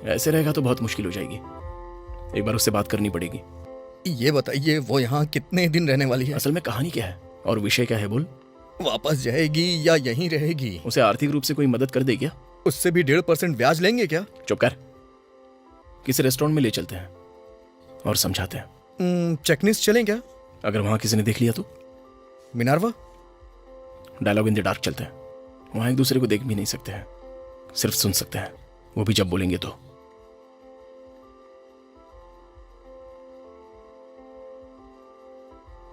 ऐसे रहेगा तो बहुत मुश्किल हो जाएगी। एक बार उससे बात करनी पड़ेगी। ये बताइए, वो यहाँ कितने दिन रहने वाली है? असल में कहानी क्या है और विषय क्या है बोल। वापस जाएगी या यहीं रहेगी? उसे आर्थिक रूप से कोई मदद कर दे क्या? उससे भी 1.5% ब्याज लेंगे क्या? चुप कर। किसी रेस्टोरेंट में ले चलते हैं और समझाते हैं। चेकनिस चलें क्या? अगर वहां किसी ने देख लिया तो? मिनार्वा? डायलॉग इन द डार्क चलते हैं। वहां एक दूसरे को देख भी नहीं सकते हैं, सिर्फ सुन सकते हैं, वो भी जब बोलेंगे तो।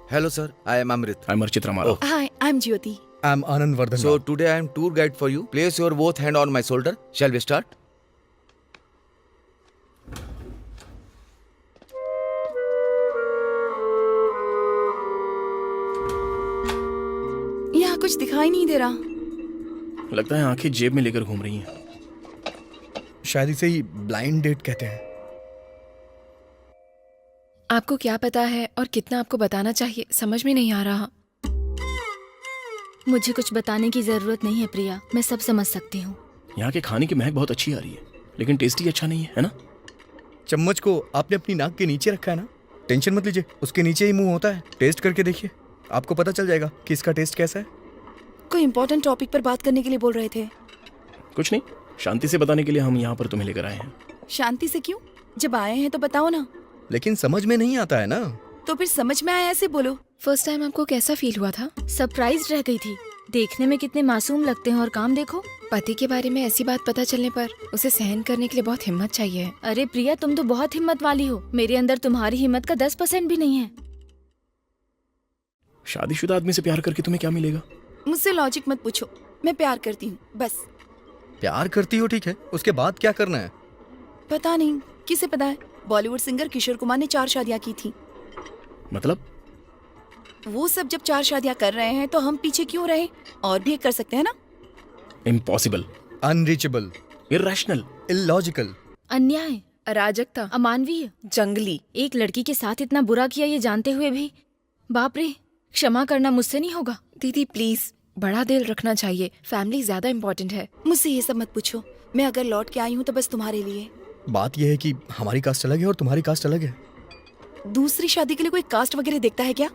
Hello sir, I am Amrit. I am Archit Ramarao. Hi, I'm Jyoti. I am Anand Vardhan. So today I am tour guide for you. Place your both hand on my shoulder. Shall we start? यहाँ कुछ दिखाई नहीं दे रहा। लगता है आंखें जेब में लेकर घूम रही हैं। शायद इसे ही ब्लाइंड डेट कहते हैं। आपको क्या पता है और कितना आपको बताना चाहिए, समझ में नहीं आ रहा। मुझे कुछ बताने की जरूरत नहीं है प्रिया, मैं सब समझ सकती हूँ। यहाँ के खाने की महक बहुत अच्छी आ रही है, लेकिन टेस्ट ही अच्छा नहीं है ना? चम्मच को आपने अपनी नाक के नीचे रखा है ना? टेंशन मत लीजिए, उसके नीचे ही मुंह होता है। टेस्ट करके देखिए, आपको पता चल जाएगा कि इसका टेस्ट कैसा है। कोई इम्पोर्टेंट टॉपिक पर बात करने के लिए बोल रहे थे। कुछ नहीं, शांति से बताने के लिए हम यहाँ पर तुम्हें लेकर आए हैं। शांति से क्यों? जब आए हैं तो बताओ ना। लेकिन समझ में नहीं आता है ना। तो फिर समझ में आया ऐसे बोलो। फर्स्ट टाइम आपको कैसा फील हुआ था? सरप्राइज रह गई थी। देखने में कितने मासूम लगते हैं और काम देखो। पति के बारे में ऐसी बात पता चलने पर उसे सहन करने के लिए बहुत हिम्मत चाहिए। अरे प्रिया, तुम तो बहुत हिम्मत वाली हो। मेरे अंदर तुम्हारी हिम्मत का 10% भी नहीं है। शादीशुदा आदमी से प्यार करके तुम्हें क्या मिलेगा? मुझसे लॉजिक मत पूछो, मैं प्यार करती हूँ बस। प्यार करती हो ठीक है, उसके बाद क्या करना है? पता नहीं, किसे पता है। बॉलीवुड सिंगर किशोर कुमार ने 4 शादियाँ की थी। मतलब? वो सब जब 4 शादियाँ कर रहे हैं तो हम पीछे क्यों रहे? और भी एक कर सकते हैं ना। इम्पॉसिबल, अनरीचेबल, इर्रेशनल, इलॉजिकल, अन्याय, अराजकता, अमानवीय, जंगली। एक लड़की के साथ इतना बुरा किया ये जानते हुए भी। बाप रे, क्षमा करना मुझसे नहीं होगा। दीदी प्लीज, बड़ा दिल रखना चाहिए, फैमिली ज्यादा इम्पोर्टेंट है। मुझसे ये सब मत पूछो। मैं अगर लौट के आई हूँ तो बस तुम्हारे लिए। बात यह है कि हमारी कास्ट अलग है और तुम्हारी कास्ट अलग है। दूसरी शादी के लिए कोई कास्ट वगैरह देखता है क्या?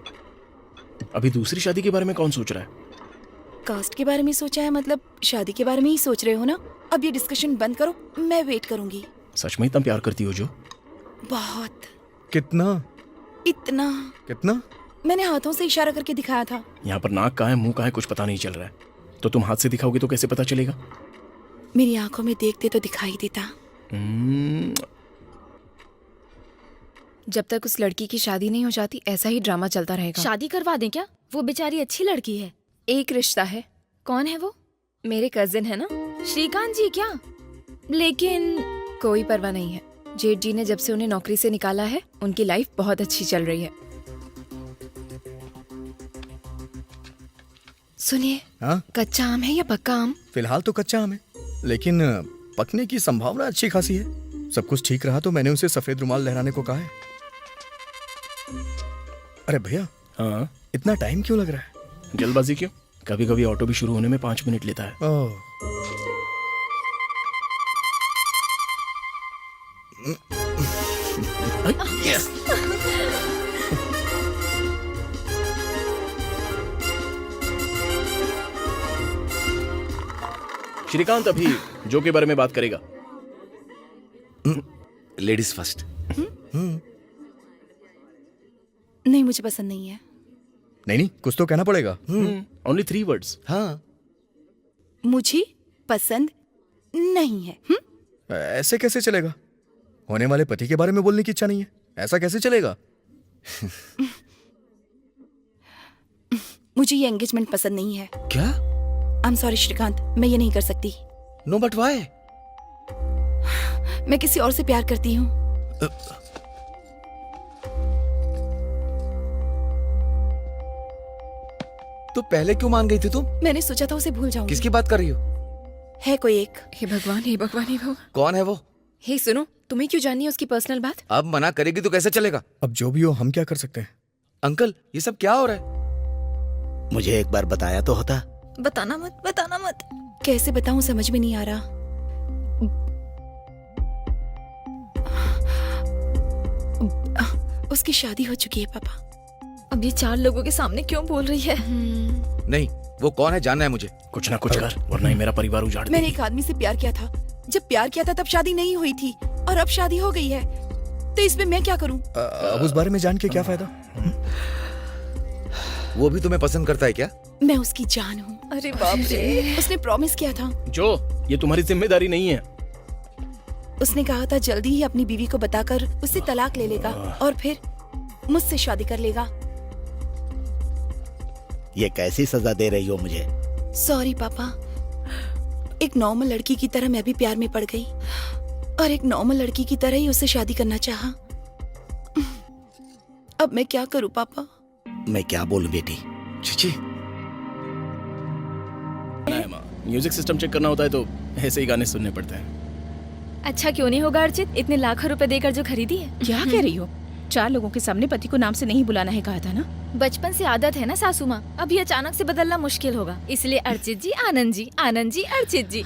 अभी दूसरी शादी के बारे में कौन सोच रहा है? कास्ट के बारे में सोचा है मतलब शादी के बारे में ही सोच रहे हो ना? अब ये डिस्कशन बंद करो, मैं वेट करूंगी। सच में इतना प्यार करती हो जो? बहुत। कितना? इतना। कितना? मैंने हाथों से इशारा करके दिखाया था। यहाँ पर नाक कहाँ है, मुंह कहाँ है, कुछ पता नहीं चल रहा है। तो तुम हाथ से दिखाओगे तो कैसे पता चलेगा? मेरी आंखों में देखते तो दिखाई देता। जब तक उस लड़की की शादी नहीं हो जाती ऐसा ही ड्रामा चलता रहेगा। शादी करवा दें क्या? वो बेचारी अच्छी लड़की है। एक रिश्ता है। कौन है वो? मेरे कजिन है ना, श्रीकांत जी क्या? लेकिन कोई परवाह नहीं है। जेठ जी ने जब से उन्हें नौकरी से निकाला है उनकी लाइफ बहुत अच्छी चल रही है। सुनिए, हाँ? कच्चा आम है या पक्का आम? फिलहाल तो कच्चा आम है, लेकिन पकने की संभावना अच्छी खासी है। सब कुछ ठीक रहा तो मैंने उसे सफेद रुमाल लहराने को कहा है। अरे भैया, हाँ? इतना टाइम क्यों लग रहा है? जल्दबाजी क्यों? कभी कभी ऑटो भी शुरू होने में 5 मिनट लेता है। ओह, यस। श्रीकांत अभी जो के बारे में बात करेगा। Ladies first. नहीं, मुझे पसंद नहीं है। नहीं, कुछ तो कहना पड़ेगा। Only 3 words. हाँ. मुझे पसंद नहीं है। ऐसे कैसे चलेगा? होने वाले पति के बारे में बोलने की इच्छा नहीं है, ऐसा कैसे चलेगा? मुझे ये एंगेजमेंट पसंद नहीं है। क्या? आई एम सॉरी श्रीकांत, मैं ये नहीं कर सकती। No, but why? मैं किसी और से प्यार करती हूँ। तो पहले क्यों मान गई थी तुम? मैंने सोचा था उसे भूल जाऊंगी। किसकी बात कर रही हो? है कोई एक। हे भगवान, हे भगवान, हे भगवान। कौन है वो? हे सुनो, तुम्हें क्यों जाननी है उसकी पर्सनल बात? अब मना करेगी तो कैसे चलेगा? अब जो भी हो, हम क्या कर सकते हैं? अंकल, ये सब क्या हो रहा है? मुझे एक बार बताया तो होता। बताना मत, बताना मत। कैसे बताऊं, समझ में नहीं आ रहा। उसकी शादी हो चुकी है पापा। अब ये 4 लोगों के सामने क्यों बोल रही है? नहीं, वो कौन है जानना है मुझे। कुछ ना कुछ कर, वरना ही मेरा परिवार उजाड़ मैंने देगी। एक आदमी से प्यार किया था। जब प्यार किया था तब शादी नहीं हुई थी और अब शादी हो गई है, तो इसमें मैं क्या करूं? अब उस बारे में जान के क्या फायदा? वो भी तुम्हें पसंद करता है क्या? मैं उसकी जान हूँ। अरे बाप रे। उसने प्रॉमिस किया था। जो ये तुम्हारी जिम्मेदारी नहीं है। उसने कहा था जल्दी ही अपनी बीवी को बताकर उससे तलाक ले लेगा और फिर मुझसे शादी कर लेगा। ये कैसी सजा दे रही हो मुझे? सॉरी पापा, एक नॉर्मल लड़की की तरह मैं भी प्यार में पड़ गई और एक नॉर्मल लड़की की तरह ही उससे शादी करना चाहा। अब मैं क्या करूं पापा? मैं क्या बोलूं बेटी? चिची, म्यूजिक सिस्टम चेक करना होता है तो ऐसे ही गाने सुनने पड़ते हैं। अच्छा क्यों नहीं होगा अर्चित, इतने लाखों रुपए देकर जो खरीदी है। क्या कह रही हो? 4 लोगों के सामने पति को नाम से नहीं बुलाना है कहा था ना। बचपन से आदत है ना सासू माँ, अभी अचानक से बदलना मुश्किल होगा, इसलिए अर्चित जी आनंद जी, आनंद जी अर्चित जी।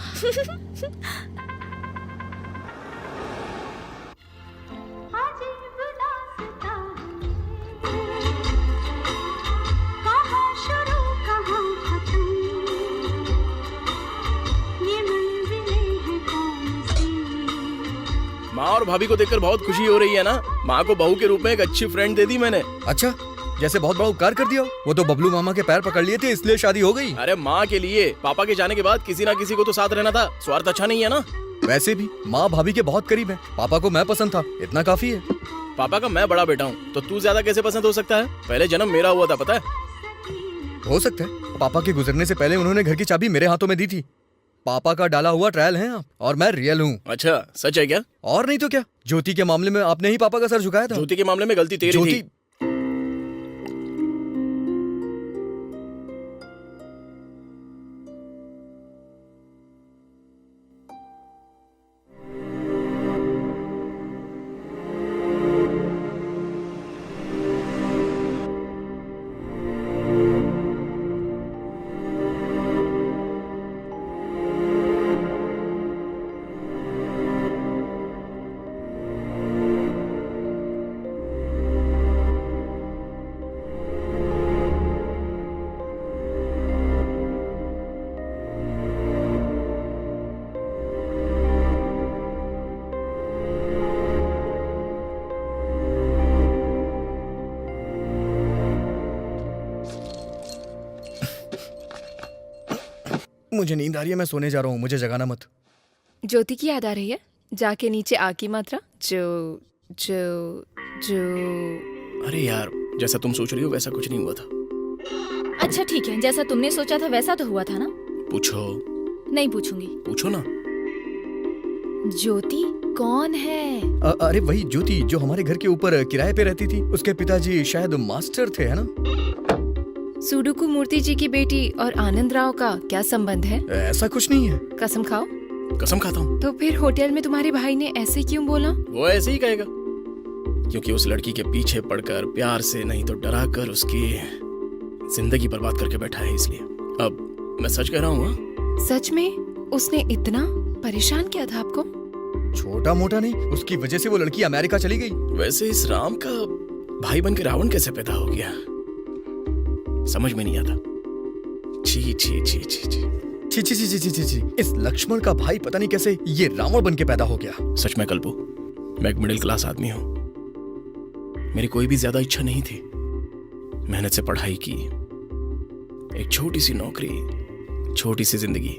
माँ और भाभी को देखकर बहुत खुशी हो रही है ना। माँ को बहू के रूप में एक अच्छी फ्रेंड दे दी मैंने। अच्छा, जैसे बहुत बड़ा उपकार कर दिया हो। वो तो बबलू मामा के पैर पकड़ लिए थे इसलिए शादी हो गई। अरे माँ के लिए, पापा के जाने के बाद किसी ना किसी को तो साथ रहना था। स्वार्थ अच्छा नहीं है ना। वैसे भी माँ भाभी के बहुत करीब है। पापा को मैं पसंद था, इतना काफी है। पापा का मैं बड़ा बेटा हूँ तो तू ज्यादा कैसे पसंद हो सकता है? पहले जन्म मेरा हुआ था, पता है? हो सकता है। पापा के गुजरने से पहले उन्होंने घर की चाबी मेरे हाथों में दी थी। पापा का डाला हुआ ट्रायल है आप, और मैं रियल हूँ। अच्छा, सच है क्या? और नहीं तो क्या। ज्योति के मामले में आपने ही पापा का सर झुकाया था। ज्योति के मामले में गलती तेरी ज्योति थी। मुझे नींद आ रही है, मैं सोने जा रहा हूँ, मुझे जगाना मत। ज्योति की याद आ रही है? जाके नीचे आ की मात्रा जो जो जो। अरे यार, जैसा तुम सोच रही हो वैसा कुछ नहीं हुआ था। अच्छा ठीक है, जैसा तुमने सोचा था वैसा तो हुआ था ना। पूछो। नहीं पूछूंगी। पूछो ना। ज्योति कौन है? अरे वही ज्योति जो हमारे घर के ऊपर किराए पे रहती थी। उसके पिताजी शायद मास्टर थे, है ना? सुडुकू मूर्ति जी की बेटी और आनंद राव का क्या संबंध है? ऐसा कुछ नहीं है। कसम खाओ। कसम खाता हूँ। तो फिर होटल में तुम्हारे भाई ने ऐसे क्यों बोला? वो ऐसे ही कहेगा, क्योंकि उस लड़की के पीछे पड़कर प्यार से नहीं तो डरा कर उसकी जिंदगी बर्बाद करके बैठा है, इसलिए। अब मैं सच कह रहा हूँ। सच में उसने इतना परेशान किया था आपको? छोटा मोटा नहीं, उसकी वजह से वो लड़की अमेरिका चली गई। वैसे इस राम का भाई बन के रावण कैसे पैदा हो गया, समझ में नहीं आता। छी छी छी छी छी छी छी छी छी छी छी। इस लक्ष्मण का भाई पता नहीं कैसे ये रावण बन के पैदा हो गया। सच में कल्पू, मैं एक मिडिल क्लास आदमी हूँ। मेरी कोई भी ज्यादा इच्छा नहीं थी। मेहनत से पढ़ाई की, एक छोटी सी नौकरी, छोटी सी जिंदगी,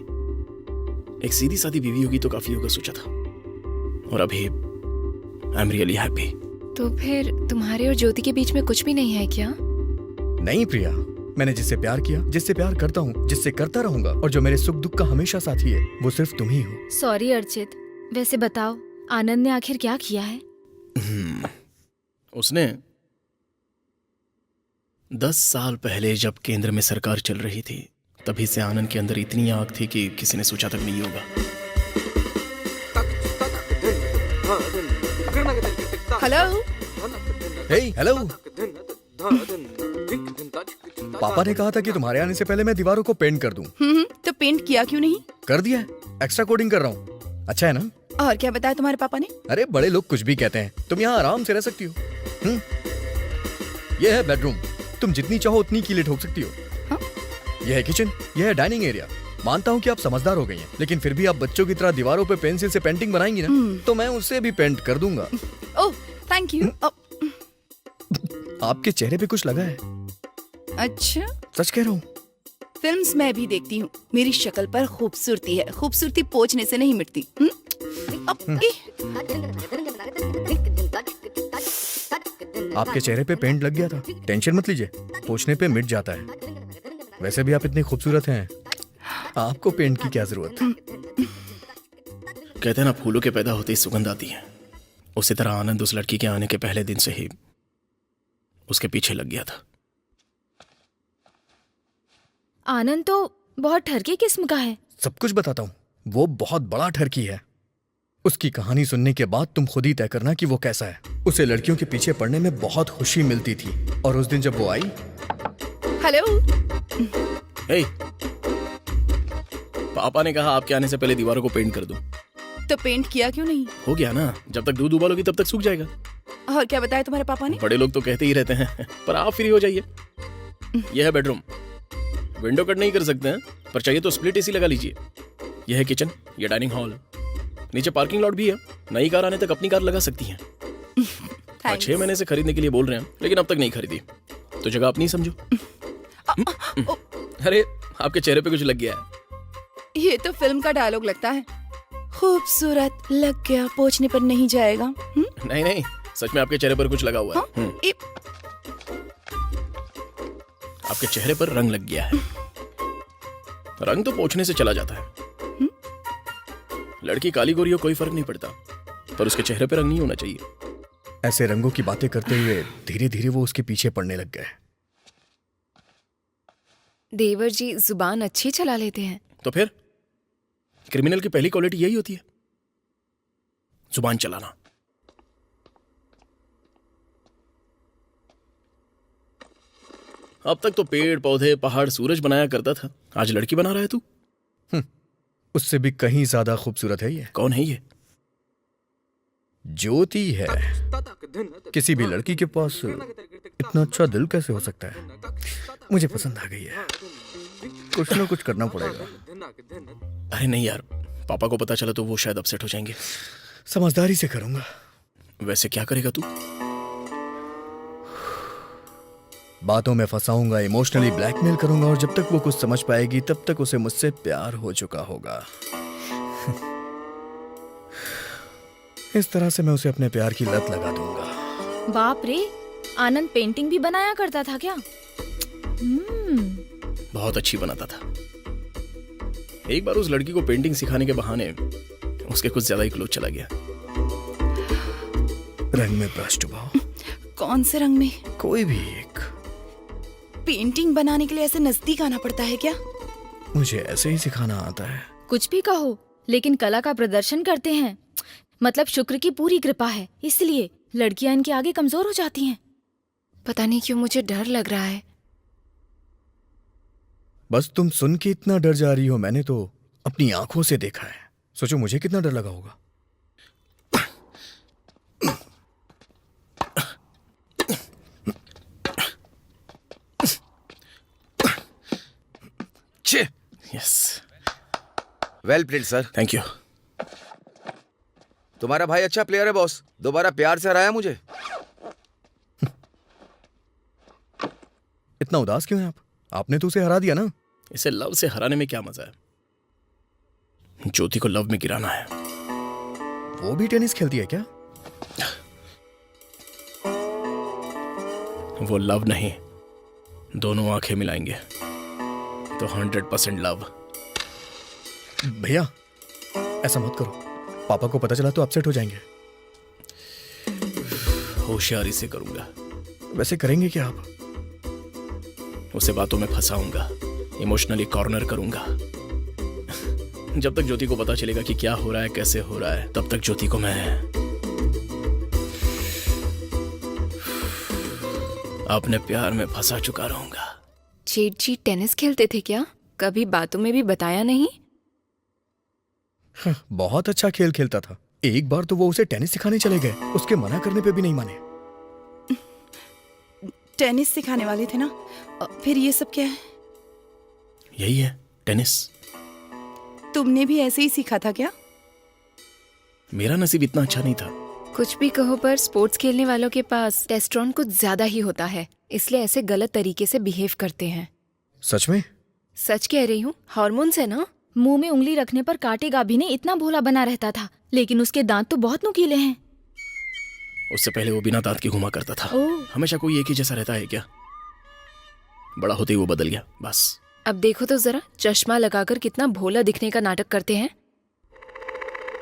एक सीधी सादी बीवी होगी तो काफी होगा सोचा था, और अभी आई एम रियली हैप्पी। तो फिर तुम्हारे और ज्योति के बीच में कुछ भी नहीं है क्या? नहीं प्रिया, मैंने जिससे प्यार किया, जिससे प्यार करता हूँ, जिससे करता रहूंगा, और जो मेरे सुख दुख का हमेशा साथी है, वो सिर्फ तुम ही हो। सॉरी अर्चित, वैसे बताओ आनंद ने आखिर क्या किया है? उसने 10 साल पहले जब केंद्र में सरकार चल रही थी, तभी से आनंद के अंदर इतनी आग थी कि किसी ने सोचा तक नहीं होगा। हेलो। हे हेलो। पापा ने कहा था कि तुम्हारे आने से पहले मैं दीवारों को पेंट कर दूं। तो पेंट किया क्यों नहीं? कर दिया है, एक्स्ट्रा कोडिंग कर रहा हूँ। अच्छा है ना? और क्या बताया तुम्हारे पापा ने? अरे बड़े लोग कुछ भी कहते हैं, तुम यहाँ आराम से रह सकती हो। ये है बेडरूम। तुम जितनी चाहो उतनी कीलें ठोक सकती हो। हाँ? यह है किचन, यह है डाइनिंग एरिया। मानता हूँ कि आप समझदार हो गई हैं, लेकिन फिर भी आप बच्चों की तरह दीवारों पे पेंसिल से पेंटिंग बनाएंगी ना, तो मैं उससे भी पेंट कर दूंगा। Oh thank you. आपके चेहरे पे कुछ लगा है? अच्छा, सच कह रहा हूँ। फिल्म्स मैं भी देखती हूँ। मेरी शक्ल पर खूबसूरती है, खूबसूरती पोंछने से नहीं मिटती। आपके चेहरे पे पेंट लग गया था, टेंशन मत लीजिए, पोंछने पे मिट जाता है। वैसे भी आप इतनी खूबसूरत हैं, आपको पेंट की क्या जरूरत है? कहते हैं ना, फूलों के पैदा होते ही सुगंध आती है। उसी तरह आनंद उस लड़की के आने के पहले दिन से ही उसके पीछे लग गया था। आनंद तो बहुत ठरकी किस्म का है। सब कुछ बताता हूँ, वो बहुत बड़ा ठरकी है। उसकी कहानी सुनने के बाद तुम खुद ही तय करना कि वो कैसा है। उसे लड़कियों के पीछे पड़ने में बहुत खुशी मिलती थी, और उस दिन जब वो आई। हेलो। हे, पापा ने कहा आपके आने से पहले दीवारों को पेंट कर दूं। तो पेंट किया क्यों नहीं? हो गया ना, जब तक दूध उबालोगी तब तक सूख जाएगा। और क्या बताया तुम्हारे पापा ने? बड़े लोग तो कहते ही रहते हैं, पर आप फ्री हो जाइए। यह है बेडरूम। विंडो कट नहीं कर सकते हैं, पर चाहिए तो स्प्लिट एसी लगा लीजिए। यह है किचन, यह डाइनिंग हॉल। नीचे पार्किंग लॉट भी है, नई कार आने तक अपनी कार लगा सकती हैं। 6 महीने से खरीदने के लिए बोल रहे हैं, लेकिन अब तक नहीं खरीदी, तो जगह अपनी समझो। अरे, आपके चेहरे पे कुछ लग गया है। ये तो फिल्म का डायलॉग लगता है। खूबसूरत लग गया, पोंछने पर नहीं जाएगा। नहीं नहीं, सच में आपके चेहरे पर कुछ लगा हुआ है। आपके चेहरे पर रंग लग गया है। रंग तो पोंछने से चला जाता है। लड़की काली गोरी हो कोई फर्क नहीं पड़ता, पर उसके चेहरे पर रंग नहीं होना चाहिए। ऐसे रंगों की बातें करते हुए धीरे धीरे वो उसके पीछे पड़ने लग गए। देवर जी जुबान अच्छी चला लेते हैं। तो फिर क्रिमिनल की पहली क्वालिटी यही होती है, जुबान चलाना। अब तक तो पेड़ पौधे पहाड़ सूरज बनाया करता था, आज लड़की बना रहा है तू। उससे भी कहीं ज्यादा खूबसूरत है ये। कौन है ये? ज्योति है। किसी भी लड़की के पास इतना अच्छा दिल कैसे हो सकता है? मुझे पसंद आ गई है। कुछ ना कुछ करना पड़ेगा। अरे नहीं यार, पापा को पता चला तो वो शायद अपसेट हो जाएंगे। समझदारी से करूंगा। वैसे क्या करेगा तू? बातों में फंसाऊंगा, इमोशनली ब्लैकमेल करूंगा, और जब तक वो कुछ समझ पाएगी तब तक उसे मुझसे प्यार हो चुका होगा। इस तरह से मैं उसे अपने प्यार की लत लगा दूंगा। बाप रे, आनंद पेंटिंग भी बनाया करता था क्या? बहुत अच्छी बनाता था। एक बार उस लड़की को पेंटिंग सिखाने के बहाने उसके कुछ ज्यादा ही क्लोज चला गया। रंग में ब्रश डुबाओ। कौन से रंग में? कोई भी एक। पेंटिंग बनाने के लिए ऐसे नजदीक आना पड़ता है क्या? मुझे ऐसे ही सिखाना आता है। कुछ भी कहो, लेकिन कला का प्रदर्शन करते हैं। मतलब शुक्र की पूरी कृपा है, इसलिए लड़कियां इनके आगे कमजोर हो जाती हैं। पता नहीं क्यों मुझे डर लग रहा है। बस तुम सुन के इतना डर जा रही हो, मैंने तो अपनी आंखों से देखा है। सोचो मुझे कितना डर लगा होगा। Yes, well played sir. Thank you. तुम्हारा भाई अच्छा प्लेयर है बॉस, दोबारा प्यार से हराया मुझे। इतना उदास क्यों हैं आप? आपने तो उसे हरा दिया ना। इसे लव से हराने में क्या मजा है? ज्योति को लव में गिराना है। वो भी टेनिस खेलती है क्या? वो लव नहीं, दोनों आंखें मिलाएंगे तो 100% लव। भैया ऐसा मत करो, पापा को पता चला तो अपसेट हो जाएंगे। होशियारी से करूंगा। वैसे करेंगे क्या आप? उसे बातों में फंसाऊंगा, इमोशनली कॉर्नर करूंगा। जब तक ज्योति को पता चलेगा कि क्या हो रहा है, कैसे हो रहा है, तब तक ज्योति को मैं अपने प्यार में फंसा चुका रहूंगा। जेठ जी टेनिस खेलते थे क्या? कभी बातों में भी बताया नहीं। बहुत अच्छा खेल खेलता था। एक बार तो वो उसे टेनिस सिखाने चले गए, उसके मना करने पे भी नहीं माने। टेनिस सिखाने वाले थे ना? फिर ये सब क्या है? यही है टेनिस। तुमने भी ऐसे ही सीखा था क्या? मेरा नसीब इतना अच्छा नहीं था। कुछ भी कहो पर स्पोर्ट्स खेलने वालों के पास टेस्टोस्टेरोन कुछ ज्यादा ही होता है, इसलिए ऐसे गलत तरीके से बिहेव करते हैं। सच में? सच कह रही हूँ, हार्मोन्स है ना। मुंह में उंगली रखने पर कांटे गाभी ने इतना भोला बना रहता था, लेकिन उसके दांत तो बहुत नुकीले हैं। उससे पहले वो बिना दांत के घुमा करता था। हमेशा कोई एक ही जैसा रहता है क्या? बड़ा होते ही वो बदल गया बस। अब देखो तो जरा, चश्मा लगाकर कितना भोला दिखने का नाटक करते हैं।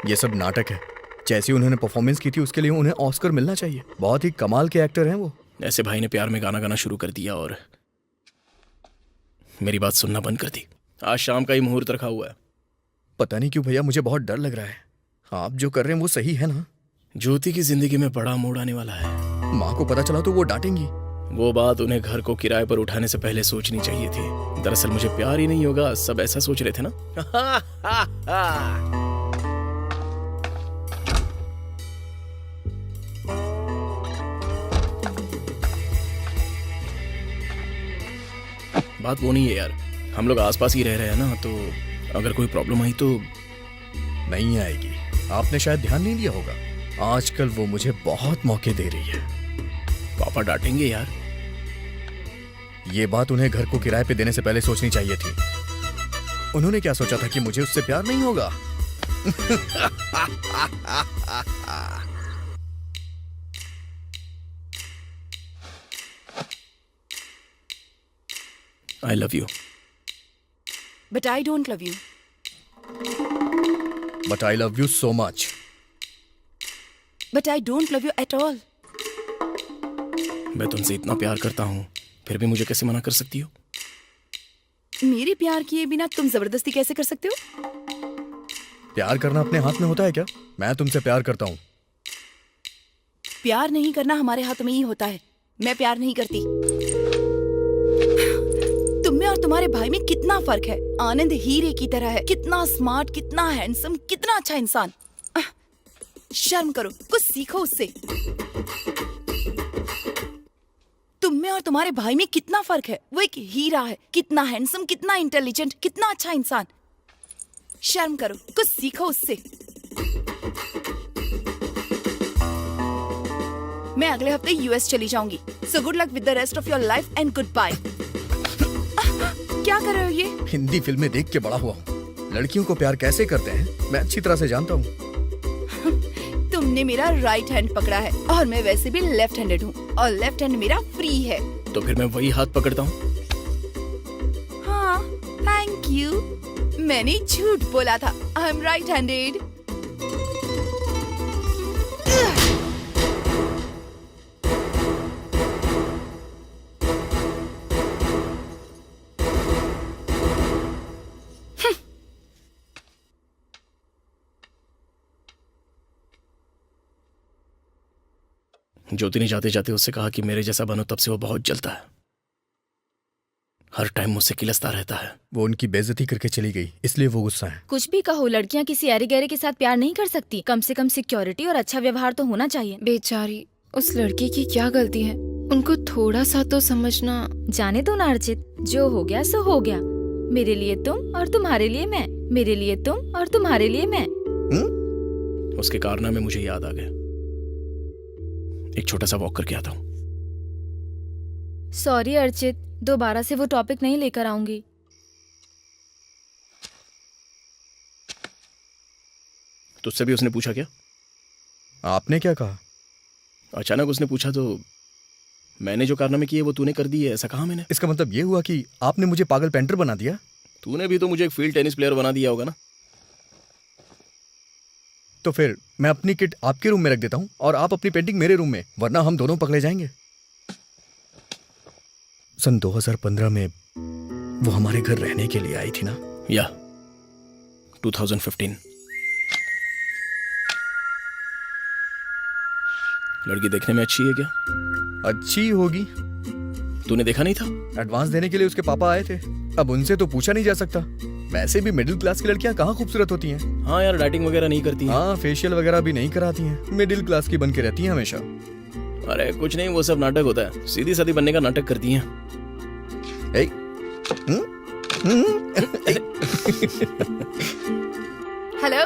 ये सब नाटक है। जैसी उन्होंने परफॉर्मेंस की थी उसके लिए उन्हें ऑस्कर मिलना चाहिए। बहुत ही कमाल के एक्टर हैं वो। ऐसे भाई ने प्यार में गाना गाना शुरू कर दिया और मेरी बात सुनना बंद कर दी। आज शाम का ही मुहूर्त रखा हुआ है। पता नहीं क्यों भैया, मुझे बहुत डर लग रहा है। आप जो कर रहे हैं वो सही है ना? ज्योति की जिंदगी में बड़ा मोड़ आने वाला है। माँ को पता चला तो वो डांटेंगी। वो बात उन्हें घर को किराए पर उठाने से पहले सोचनी चाहिए थी। दरअसल मुझे प्यार ही नहीं होगा, सब ऐसा सोच रहे थे ना। बात वो नहीं है यार, हम लोग आसपास ही रह रहे हैं ना, तो अगर कोई प्रॉब्लम आई तो। नहीं आएगी। आपने शायद ध्यान नहीं दिया होगा, आजकल वो मुझे बहुत मौके दे रही है। पापा डांटेंगे यार। ये बात उन्हें घर को किराए पे देने से पहले सोचनी चाहिए थी। उन्होंने क्या सोचा था कि मुझे उससे प्यार नहीं होगा? I love you. But I don't love you. But I love you so much. But I don't love you at all. मैं तुमसे इतना प्यार करता हूँ, फिर भी मुझे कैसे मना कर सकती हो? मेरे प्यार किए बिना तुम जबरदस्ती कैसे कर सकते हो? प्यार करना अपने हाथ में होता है क्या? मैं तुमसे प्यार करता हूँ। प्यार नहीं करना हमारे हाथ में ही होता है। मैं प्यार नहीं करती। तुम में और तुम्हारे भाई में कितना फर्क है। आनंद हीरे की तरह है, कितना स्मार्ट, कितना हैंडसम, कितना अच्छा इंसान। शर्म करो, कुछ सीखो उससे। तुम में और तुम्हारे भाई में कितना फर्क है। वो एक हीरा है, कितना हैंडसम, कितना इंटेलिजेंट, कितना अच्छा इंसान। शर्म करो, कुछ सीखो उससे। मैं अगले हफ्ते यूएस चली जाऊंगी। So good luck with the rest of your life and goodbye. क्या कर रहे हो ये? हिंदी फिल्में देख के बड़ा हुआ हूँ। लड़कियों को प्यार कैसे करते हैं मैं अच्छी तरह से जानता हूँ। तुमने मेरा राइट हैंड पकड़ा है और मैं वैसे भी लेफ्ट हैंडेड हूँ और लेफ्ट हैंड मेरा फ्री है। तो फिर मैं वही हाथ पकड़ता हूँ। हाँ, थैंक यू। मैंने झूठ बोला था। I am right handed. Jyoti ने जाते जाते उससे कहा कि मेरे जैसा बनो, तब से वो बहुत जलता है। हर टाइम मुझसे किलसता रहता है। वो उनकी बेइज्जती करके चली गई, इसलिए वो गुस्सा है। कुछ भी कहो, लड़कियां किसी ऐरे गहरे के साथ प्यार नहीं कर सकती। कम से कम सिक्योरिटी और अच्छा व्यवहार तो होना चाहिए। बेचारी, उस लड़की की क्या गलती है? उनको थोड़ा सा तो समझना। जाने दो ना अर्चित, जो हो गया सो हो गया। मेरे लिए तुम और तुम्हारे लिए मैं, मेरे लिए तुम और तुम्हारे लिए मैं। उसके कारनामे मुझे याद आ गए। एक छोटा सा वॉक करके आता हूँ। सॉरी अर्चित, दोबारा से वो टॉपिक नहीं लेकर आऊंगी। तुझसे भी उसने पूछा क्या? आपने क्या कहा? अचानक उसने पूछा तो मैंने जो कारनामे किए वो तूने कर दिए, ऐसा कहा मैंने? इसका मतलब ये हुआ कि आपने मुझे पागल पेंटर बना दिया? तूने भी तो मुझे एक फील्ड टेनिस प्लेयर बना दिया होगा ना। तो फिर मैं अपनी किट आपके रूम में रख देता हूँ और आप अपनी पेंटिंग मेरे रूम में, वरना हम दोनों पकड़े जाएंगे। सन 2015 में वो हमारे घर रहने के लिए आई थी ना? या 2015। लड़की देखने में अच्छी है क्या? अच्छी होगी। तूने देखा नहीं था? एडवांस देने के लिए उसके पापा आए थे। अब उनसे तो पूछा नहीं जा सकता। वैसे भी मिडिल क्लास की लड़कियां कहाँ खूबसूरत होती हैं? हाँ यार, डाइटिंग वगैरह नहीं करती हैं। हाँ, फेशियल वगैरह भी नहीं कराती हैं। मिडिल क्लास की बन के रहती हैं हमेशा। अरे कुछ नहीं, वो सब नाटक होता है। सीधी सादी बनने का नाटक करती हैं। ए, हेलो।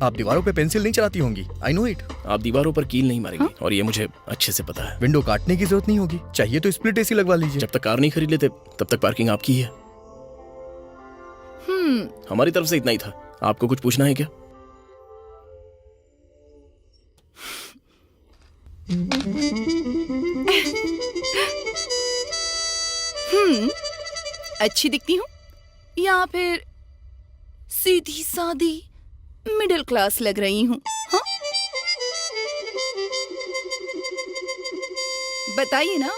आप दीवारों पे पेंसिल नहीं चलाती होंगी, आई नो इट। आप दीवारों पर कील नहीं मारेंगे और ये मुझे अच्छे से पता है। विंडो काटने की जरूरत नहीं होगी, चाहिए तो स्प्लिट एसी लगवा लीजिए। जब तक कार नहीं खरीद लेते तब तक पार्किंग आपकी ही है। हमारी तरफ से इतना ही था। आपको कुछ पूछना है क्या? अच्छी दिखती हूँ या फिर सीधी सादी मिडिल क्लास लग रही हूँ? हाँ? बताइए ना।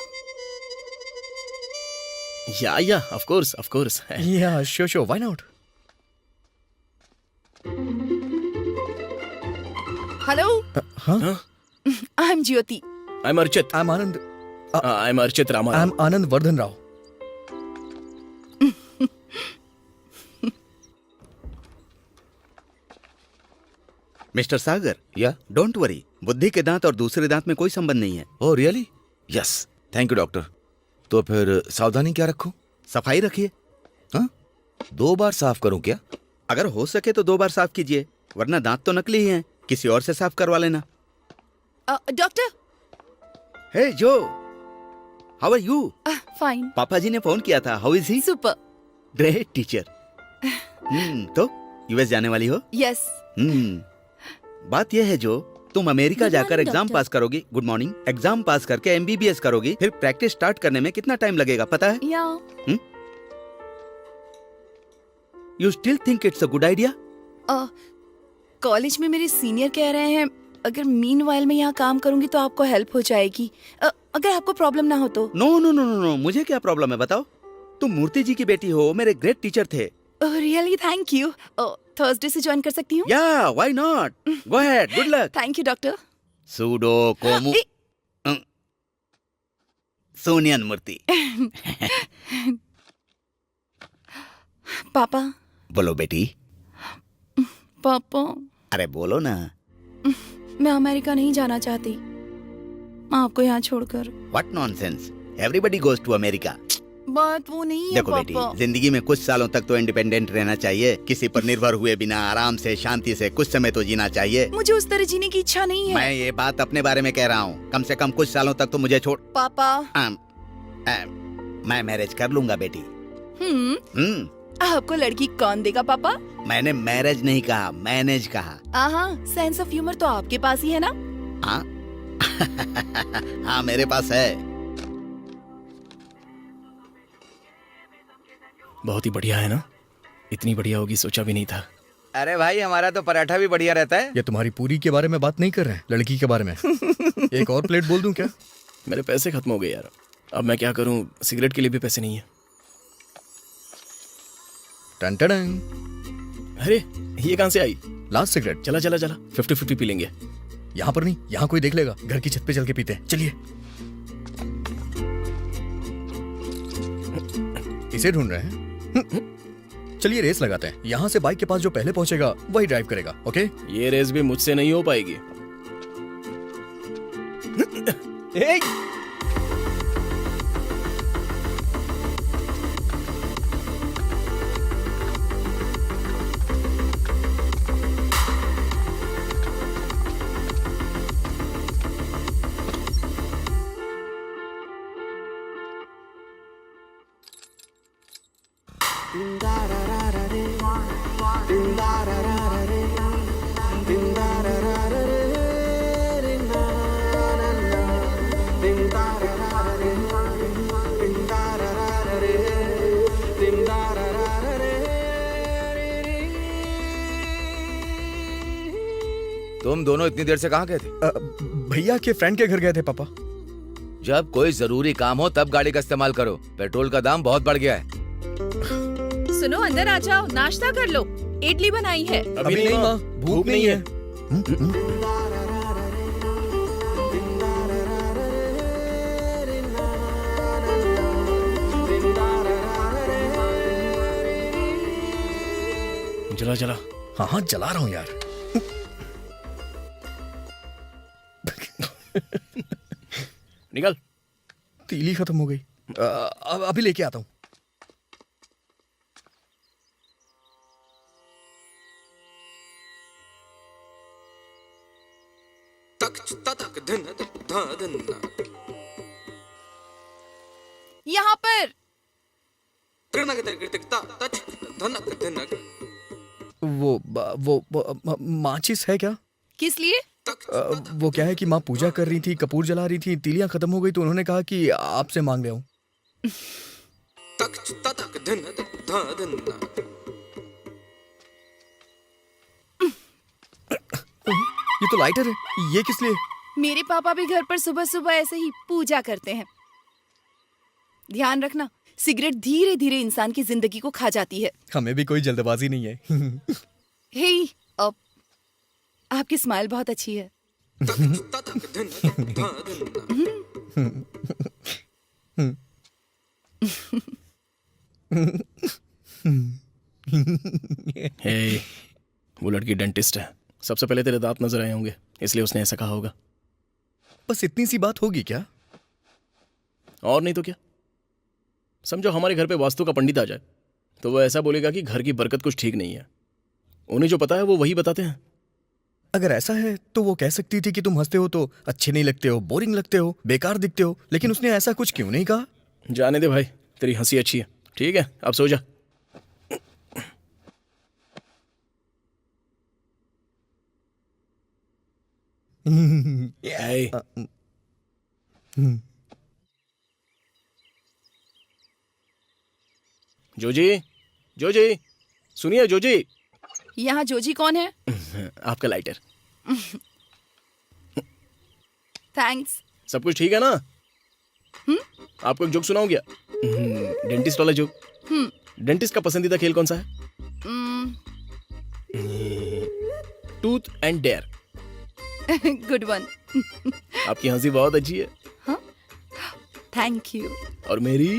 Yeah of course. Yeah sure why not. Hello, हाँ, I am Jyoti. I am Archit. I am Anand. I am Archit Rama. I am Anand Vardhan Rao. Mister Sagar, yeah don't worry, बुद्धि के दांत और दूसरे दांत में कोई संबंध नहीं है। Oh really? Yes, thank you doctor. तो फिर सावधानी क्या रखूं? सफाई रखिए। हाँ? 2 बार साफ करूं क्या? अगर हो सके तो 2 बार साफ कीजिए, वरना दांत तो नकली ही हैं, किसी और से साफ करवा लेना। डॉक्टर। हे जो, हाउ आर यू? फाइन। पापा जी ने फोन किया था, how is he? Super. Great teacher. तो यूएस जाने वाली हो? यस। बात यह है जो, तुम अमेरिका Good जाकर morning, एग्जाम doctor. पास करोगी। Good morning. एग्जाम पास करके एमबीबीएस करोगी, फिर प्रैक्टिस स्टार्ट करने में कितना टाइम लगेगा पता है? या you still think it's a good idea? College में मेरे सीनियर कह रहे हैं अगर मीनवाइल में यहाँ काम करूंगी तो आपको हेल्प हो जाएगी। अगर आपको प्रॉब्लम ना हो तो। No no no no no, मुझे क्या प्रॉब्लम है बताओ। तुम मूर्ति जी की बेटी हो, मेरे ग्रेट टीचर थे। Really thank you. थर्सडे से ज्वाइन कर सकती हूँ? Yeah why not, go ahead, good luck. Thank you doctor. सूडो कोमु सोनियन मूर्ति। पापा। बोलो बेटी। पापा, अरे बोलो ना। मैं अमेरिका नहीं जाना चाहती आपको यहाँ छोड़कर। What nonsense, everybody goes to America. बात वो नहीं है देखो बेटी, पापा। जिंदगी में कुछ सालों तक तो इंडिपेंडेंट रहना चाहिए, किसी पर निर्भर हुए बिना आराम से शांति से कुछ समय तो जीना चाहिए। मुझे उस तरह जीने की इच्छा नहीं है। मैं ये बात अपने बारे में कह रहा हूँ, कम से कम कुछ सालों तक तो मुझे छोड़। पापा। मैं मैरिज कर लूंगा बेटी। आपको लड़की कौन देगा पापा? मैंने मैरिज नहीं कहा, मैनेज कहा। सेंस ऑफ ह्यूमर तो आपके पास ही है ना? हाँ हाँ मेरे पास है। बहुत ही बढ़िया है ना? इतनी बढ़िया होगी सोचा भी नहीं था। अरे भाई, हमारा तो पराठा भी बढ़िया रहता है। ये तुम्हारी पूरी के बारे में बात नहीं कर रहे हैं, लड़की के बारे में। एक और प्लेट बोल दूं क्या? मेरे पैसे खत्म हो गए यार, अब मैं क्या करूं? सिगरेट के लिए भी पैसे नहीं है। टन टन। अरे ये कहां से आई? Last cigarette. चला 50-50 पी लेंगे। यहाँ पर नहीं, यहाँ कोई देख लेगा। घर की छत पे चल के पीते हैं, चलिए। इसे ढूंढ रहे हैं? चलिए रेस लगाते हैं। यहाँ से बाइक के पास जो पहले पहुंचेगा वही ड्राइव करेगा, ओके? ये रेस भी मुझसे नहीं हो पाएगी। तुम दोनों इतनी देर से कहाँ गए थे? भैया के फ्रेंड के घर गए थे पापा। जब कोई जरूरी काम हो तब गाड़ी का इस्तेमाल करो। पेट्रोल का दाम बहुत बढ़ गया है। सुनो, अंदर आ जाओ, नाश्ता कर लो, इडली बनाई है। अभी नहीं माँ, भूख नहीं है। जला जला। हाँ हाँ जला रहा हूँ यार। निकल। तीली खत्म हो गई। अभी लेके आता हूँ। यहाँ पर वो माचिस है क्या? किस लिए? वो क्या है कि माँ पूजा कर रही थी, कपूर जला रही थी, तीलियां खत्म हो गई तो उन्होंने कहा कि आपसे मांग ले आऊं। ये तो लाइटर है, ये किस लिए? मेरे पापा भी घर पर सुबह सुबह ऐसे ही पूजा करते हैं। ध्यान रखना, सिगरेट धीरे धीरे इंसान की जिंदगी को खा जाती है। हमें भी कोई जल्दबाजी नहीं है। हे, अब आपकी स्माइल बहुत अच्छी है। हे, वो लड़की डेंटिस्ट है। सबसे पहले तेरे दांत नजर आए होंगे, इसलिए उसने ऐसा कहा होगा। बस इतनी सी बात होगी क्या? और नहीं तो क्या। समझो हमारे घर पे वास्तु का पंडित आ जाए तो वो ऐसा बोलेगा कि घर की बरकत कुछ ठीक नहीं है। उन्हें जो पता है वो वही बताते हैं। अगर ऐसा है तो वो कह सकती थी कि तुम हंसते हो तो अच्छे नहीं लगते हो, बोरिंग लगते हो, बेकार दिखते हो, लेकिन उसने ऐसा कुछ क्यों नहीं कहा? जाने दे भाई, तेरी हंसी अच्छी है। ठीक है, अब सो जा। Hey. जोजी, जोजी, सुनिए जोजी। यहाँ जोजी कौन है? आपका लाइटर। थैंक्स। सब कुछ ठीक है ना? आपको एक जोक सुनाऊं क्या? डेंटिस्ट वाला जोक। डेंटिस्ट का पसंदीदा खेल कौन सा है? टूथ एंड डेयर। Good one. आपकी हंसी बहुत अच्छी है। Thank you. और मेरी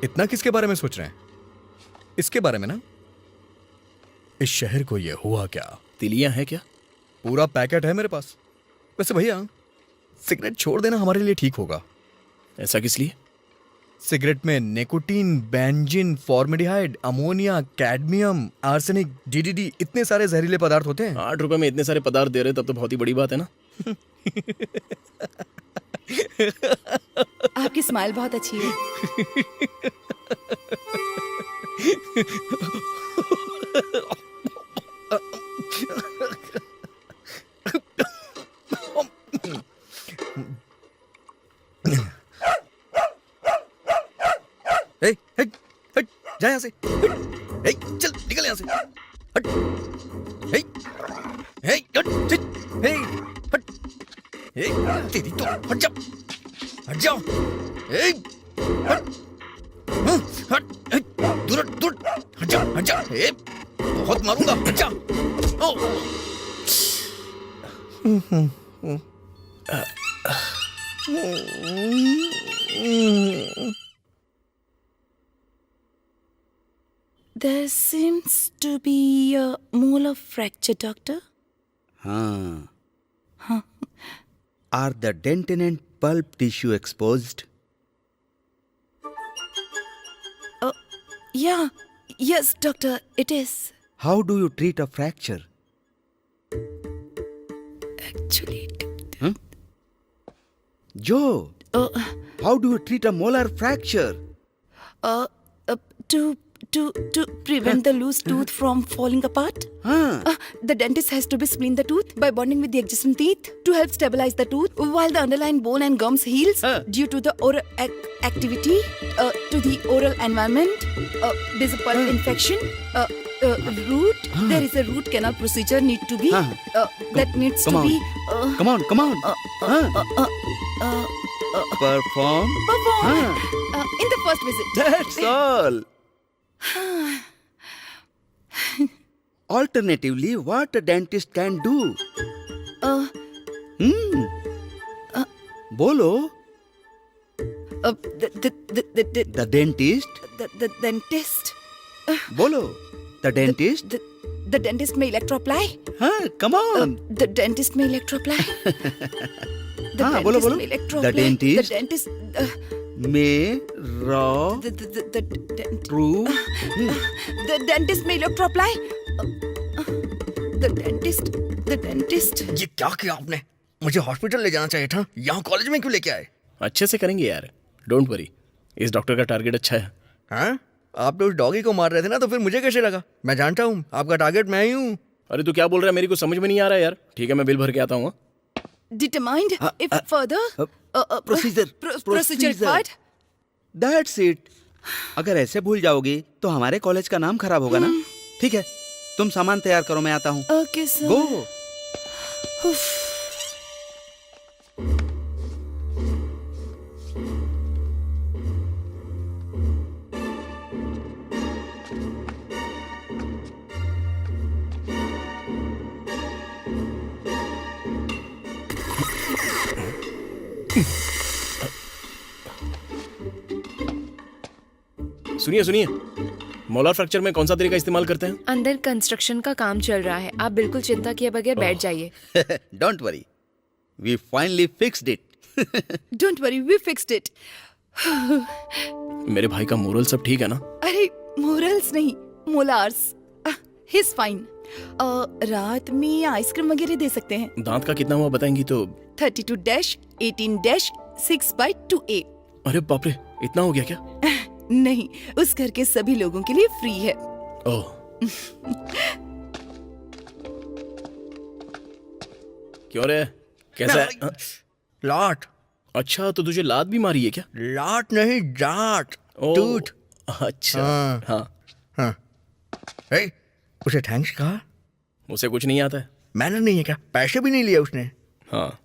इतना किसके बारे में सोच रहे हैं? इसके बारे में ना, इस शहर को ये हुआ क्या? तिलियां हैं क्या? पूरा पैकेट है मेरे पास। वैसे भैया, सिगरेट छोड़ देना हमारे लिए ठीक होगा। ऐसा किस लिए? सिगरेट में nicotine, benzene, formaldehyde, ammonia, cadmium, arsenic, DDT, इतने सारे जहरीले पदार्थ होते हैं। 8 रुपए में इतने सारे पदार्थ दे रहे तब तो बहुत ही बड़ी बात है ना। आपकी स्माइल बहुत अच्छी है। हे, हट, हट, जा यहाँ से। हे, चल निकल यहाँ से। हट, हे, हे, हट, चल, हे, हट, हे, तेरी तो हट जा, हट जाओ, हे, हट, हट, हट, दूर हट, दूर, हट जा, हे, बहुत मारूंगा, हट जा। ओ, There seems to be a molar fracture, doctor. हाँ. Are the dentin and pulp tissue exposed? Yeah, yes, doctor, it is. How do you treat a fracture? Actually, Joe, how do you treat a molar fracture? to to prevent the loose tooth from falling apart. The dentist has to be spleen the tooth by bonding with the adjacent teeth to help stabilize the tooth while the underlying bone and gums heals due to the oral activity to the oral environment. There's a pulp infection. Root. There is a root canal procedure need to be that needs Come to on. be Come on, come on. Perform. performed in the first visit. That's all. Alternatively, what a dentist can do? Bolo. The dentist. The dentist. Bolo. The dentist. The dentist may electro-apply. Come on. The dentist may electro-apply. The bolo, dentist bolo. may electro-apply. The dentist. The dentist. May raw The true. The dentist may electro-apply. The dentist. The dentist. ये क्या किया आपने? मुझे hospital ले जाना चाहिए था, यहाँ कॉलेज में क्यों लेके आए? अच्छे से करेंगे यार, डोंट वरी। इस डॉक्टर का टारगेट अच्छा है। हाँ? आप तो उस डॉगी को मार रहे थे ना, तो फिर मुझे कैसे लगा? मैं जानता हूँ आपका टारगेट मैं ही हूँ। अरे तू क्या बोल रहा है, मेरी को समझ में नहीं आ रहा है यार। ठीक है, मैं बिल भर के आता हूँ। Determined if further Procedure. procedure required. That's it. अगर ऐसे भूल जाओगी तो हमारे कॉलेज का नाम खराब होगा ना। ठीक है, तुम सामान तैयार करो, मैं आता हूँ। Okay, sir. गो। सुनिए सुनिए, मोलार फ्रैक्चर में कौन सा तरीका इस्तेमाल करते हैं? अंदर कंस्ट्रक्शन का काम चल रहा है, आप बिल्कुल चिंता किए बगैर बैठ जाइए। Don't worry. We finally fixed it. Don't worry, we fixed it. मेरे भाई का मोरल सब ठीक है ना? अरे मोरल्स नहीं, मोलार्स. He's fine. रात में आइसक्रीम वगैरह दे सकते हैं. दांत का कितना हुआ बताएंगी तो? 32-18-6/2A. अरे बाप रे, इतना हो गया क्या? नहीं, उस घर के सभी लोगों के लिए फ्री है. ओह। क्यों रे, कैसा है? लाट. अच्छा, तो तुझे लात भी मारी है क्या? लाट नहीं, जाट. ओह, टूथ. अच्छा। हाँ. हाँ, हाँ. ए, उसे थैंक्स कहा? उसे कुछ नहीं आता है। मैनर नहीं है क्या? पैसे भी नहीं लिए उसने. हाँ।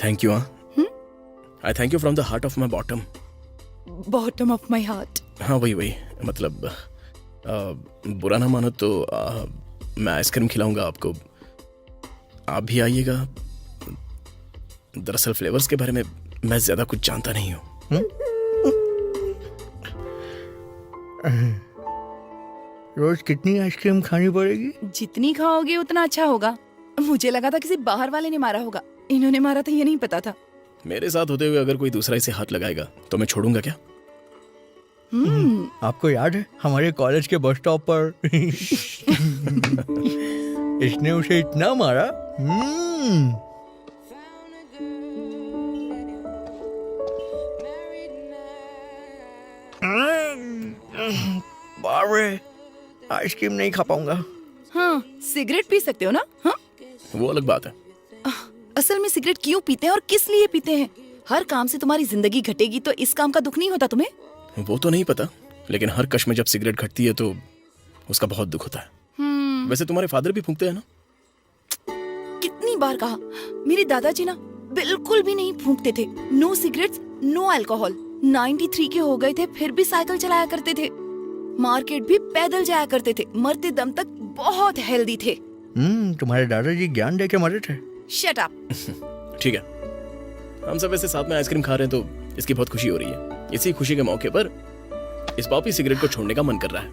Thank you. हाँ, I thank you from the heart of my bottom. Bottom of my heart. हाँ, वही मतलब बुरा ना मानो तो मैं आइसक्रीम खिलाऊंगा आपको, आप भी आइएगा। दरअसल फ्लेवर्स के बारे में मैं ज्यादा कुछ जानता नहीं हूँ। रोज कितनी आइसक्रीम खानी पड़ेगी? जितनी खाओगे उतना अच्छा होगा. मुझे लगा था किसी बाहर वाले ने मारा होगा, इन्होंने मारा था ये नहीं पता था. मेरे साथ होते हुए अगर कोई दूसरा इसे हाथ लगाएगा तो मैं छोड़ूंगा क्या? आपको याद है हमारे कॉलेज के बस स्टॉप पर इसने उसे इतना मारा. बारे, आइसक्रीम नहीं खा पाऊंगा. हाँ, सिगरेट पी सकते हो ना? हाँ, वो अलग बात है। असल में सिगरेट क्यों पीते हैं और किस लिए पीते हैं? हर काम से तुम्हारी जिंदगी घटेगी तो इस काम का दुख नहीं होता तुम्हें? वो तो नहीं पता, लेकिन हर कश में जब सिगरेट घटती है तो उसका बहुत दुख होता है। वैसे तुम्हारे फादर भी फूंकते हैं ना? कितनी बार कहा, मेरे दादाजी ना बिल्कुल भी नहीं फूंकते थे. No cigarettes, no alcohol. 93 के हो गए थे फिर भी साइकिल चलाया करते थे. मार्केट भी पैदल जाया करते थे. मरते दम तक बहुत हेल्दी थे. तुम्हारे दादाजी ज्ञान दे के मरे थे. Shut up. ठीक है, हम सब ऐसे साथ में आइसक्रीम खा रहे हैं तो इसकी बहुत खुशी हो रही है। इसी खुशी के मौके पर इस पॉपी सिगरेट को छोड़ने का मन कर रहा है।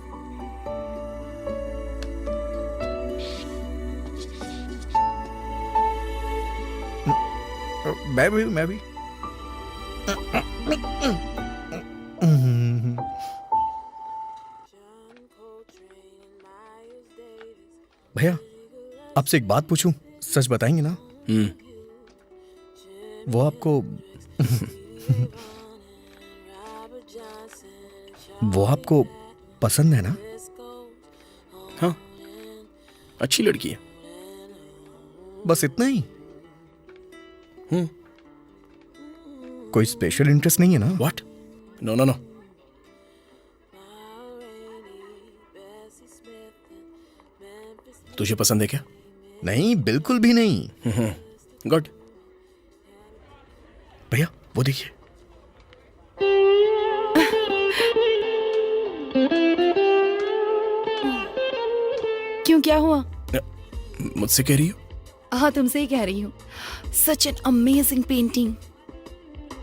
मैं भी भैया, आपसे एक बात पूछूं, सच बताएंगे ना? वो आपको वो आपको पसंद है ना? हाँ, अच्छी लड़की है। बस इतना ही? हम्म। कोई स्पेशल इंटरेस्ट नहीं है ना? व्हाट? No no no. तुझे पसंद है क्या? नहीं, बिल्कुल भी नहीं। गुड। भैया वो देखिए। क्यों, क्या हुआ? मुझसे कह रही हो? हाँ, तुमसे ही कह रही हूँ। Such an amazing painting.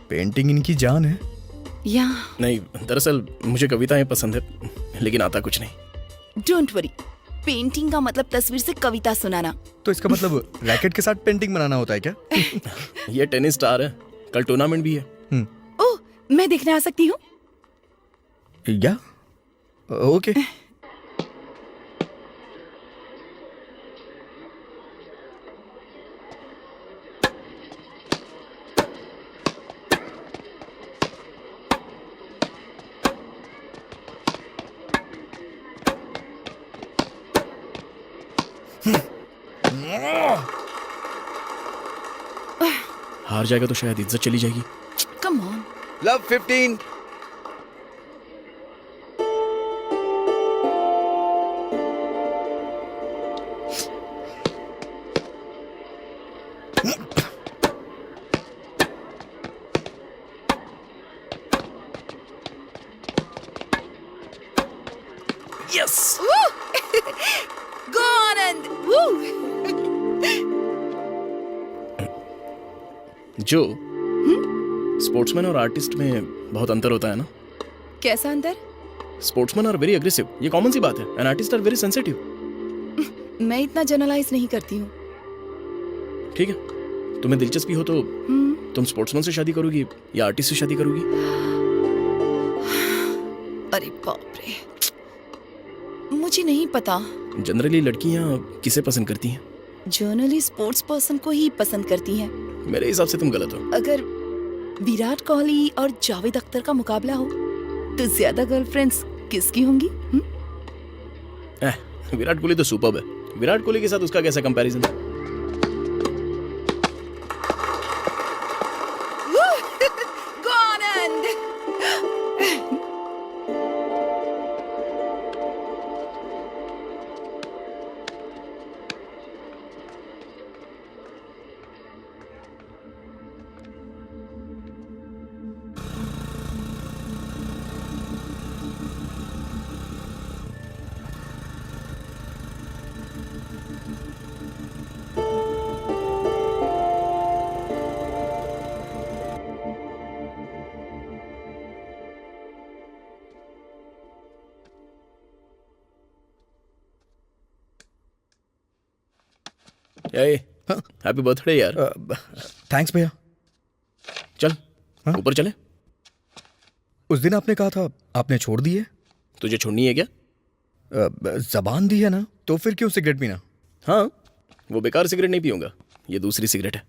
Painting इनकी जान है। या नहीं, दरअसल मुझे कविताएं पसंद है, लेकिन आता कुछ नहीं। डोंट वरी, पेंटिंग का मतलब तस्वीर से कविता सुनाना। तो इसका मतलब रैकेट के साथ पेंटिंग बनाना होता है क्या? ये टेनिस स्टार है, कल टूर्नामेंट भी है। ओह, मैं देखने आ सकती हूँ? या ओके। हार जाएगा तो शायद इज्जत चली जाएगी। Come on. Love 15। Yes. Go Anand. Woo! जो स्पोर्ट्समैन और आर्टिस्ट में बहुत अंतर होता है ना? कैसा अंदर? स्पोर्ट्समैन आर वेरी अग्रेसिव, ये कॉमन सी बात है, and artist are very sensitive. मैं इतना जनरलाइज नहीं करती हूँ। ठीक है, तुम्हें दिलचस्पी हो तो तुम स्पोर्ट्समैन से शादी करोगी या आर्टिस्ट से शादी करोगी? अरे बाप रे, मुझे नहीं पता। जनरली लड़कियां किसे पसंद करती हैं? जर्नली स्पोर्ट्स पर्सन को ही पसंद करती हैं। मेरे हिसाब से तुम गलत हो। अगर विराट कोहली और जावेद अख्तर का मुकाबला हो तो ज्यादा गर्लफ्रेंड्स किसकी होंगी? विराट कोहली तो सुपर्ब है। विराट कोहली के साथ उसका कैसा कंपैरिजन? गो आनंद। हैप्पी बर्थडे यार। थैंक्स भैया। चल हाँ? ऊपर चले। उस दिन आपने कहा था आपने छोड़ दी है। तुझे छोड़नी है क्या? जबान दी है ना, तो फिर क्यों सिगरेट पीना? हाँ, वो बेकार सिगरेट नहीं पीऊंगा, ये दूसरी सिगरेट है।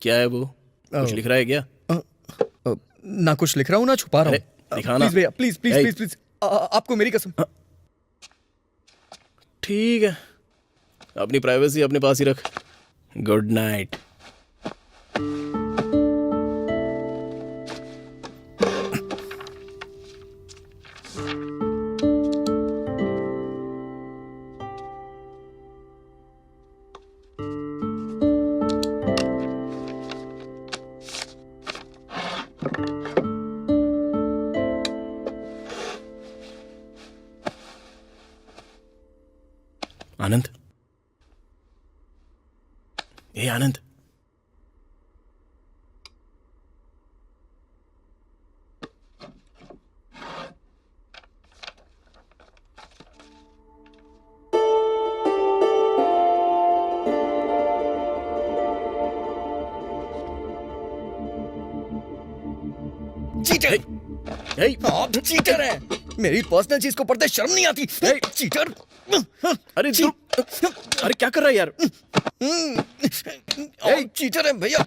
क्या है वो? कुछ लिख रहा है क्या? ना कुछ लिख रहा हूँ ना छुपा रहा अरे, हूँ। दिखाना। प्लीज भैया, please please Hey. Please please, आपको मेरी कसम। ठीक है, अपनी प्राइवेसी अपने पास ही रख। Good night. आनंद, ए आनंद, चीटर, आप चीटर हैं। मेरी पर्सनल चीज को पढ़ते शर्म नहीं आती? चीटर। अरे ची- अरे क्या कर रहा है यार? चीटर है भैया।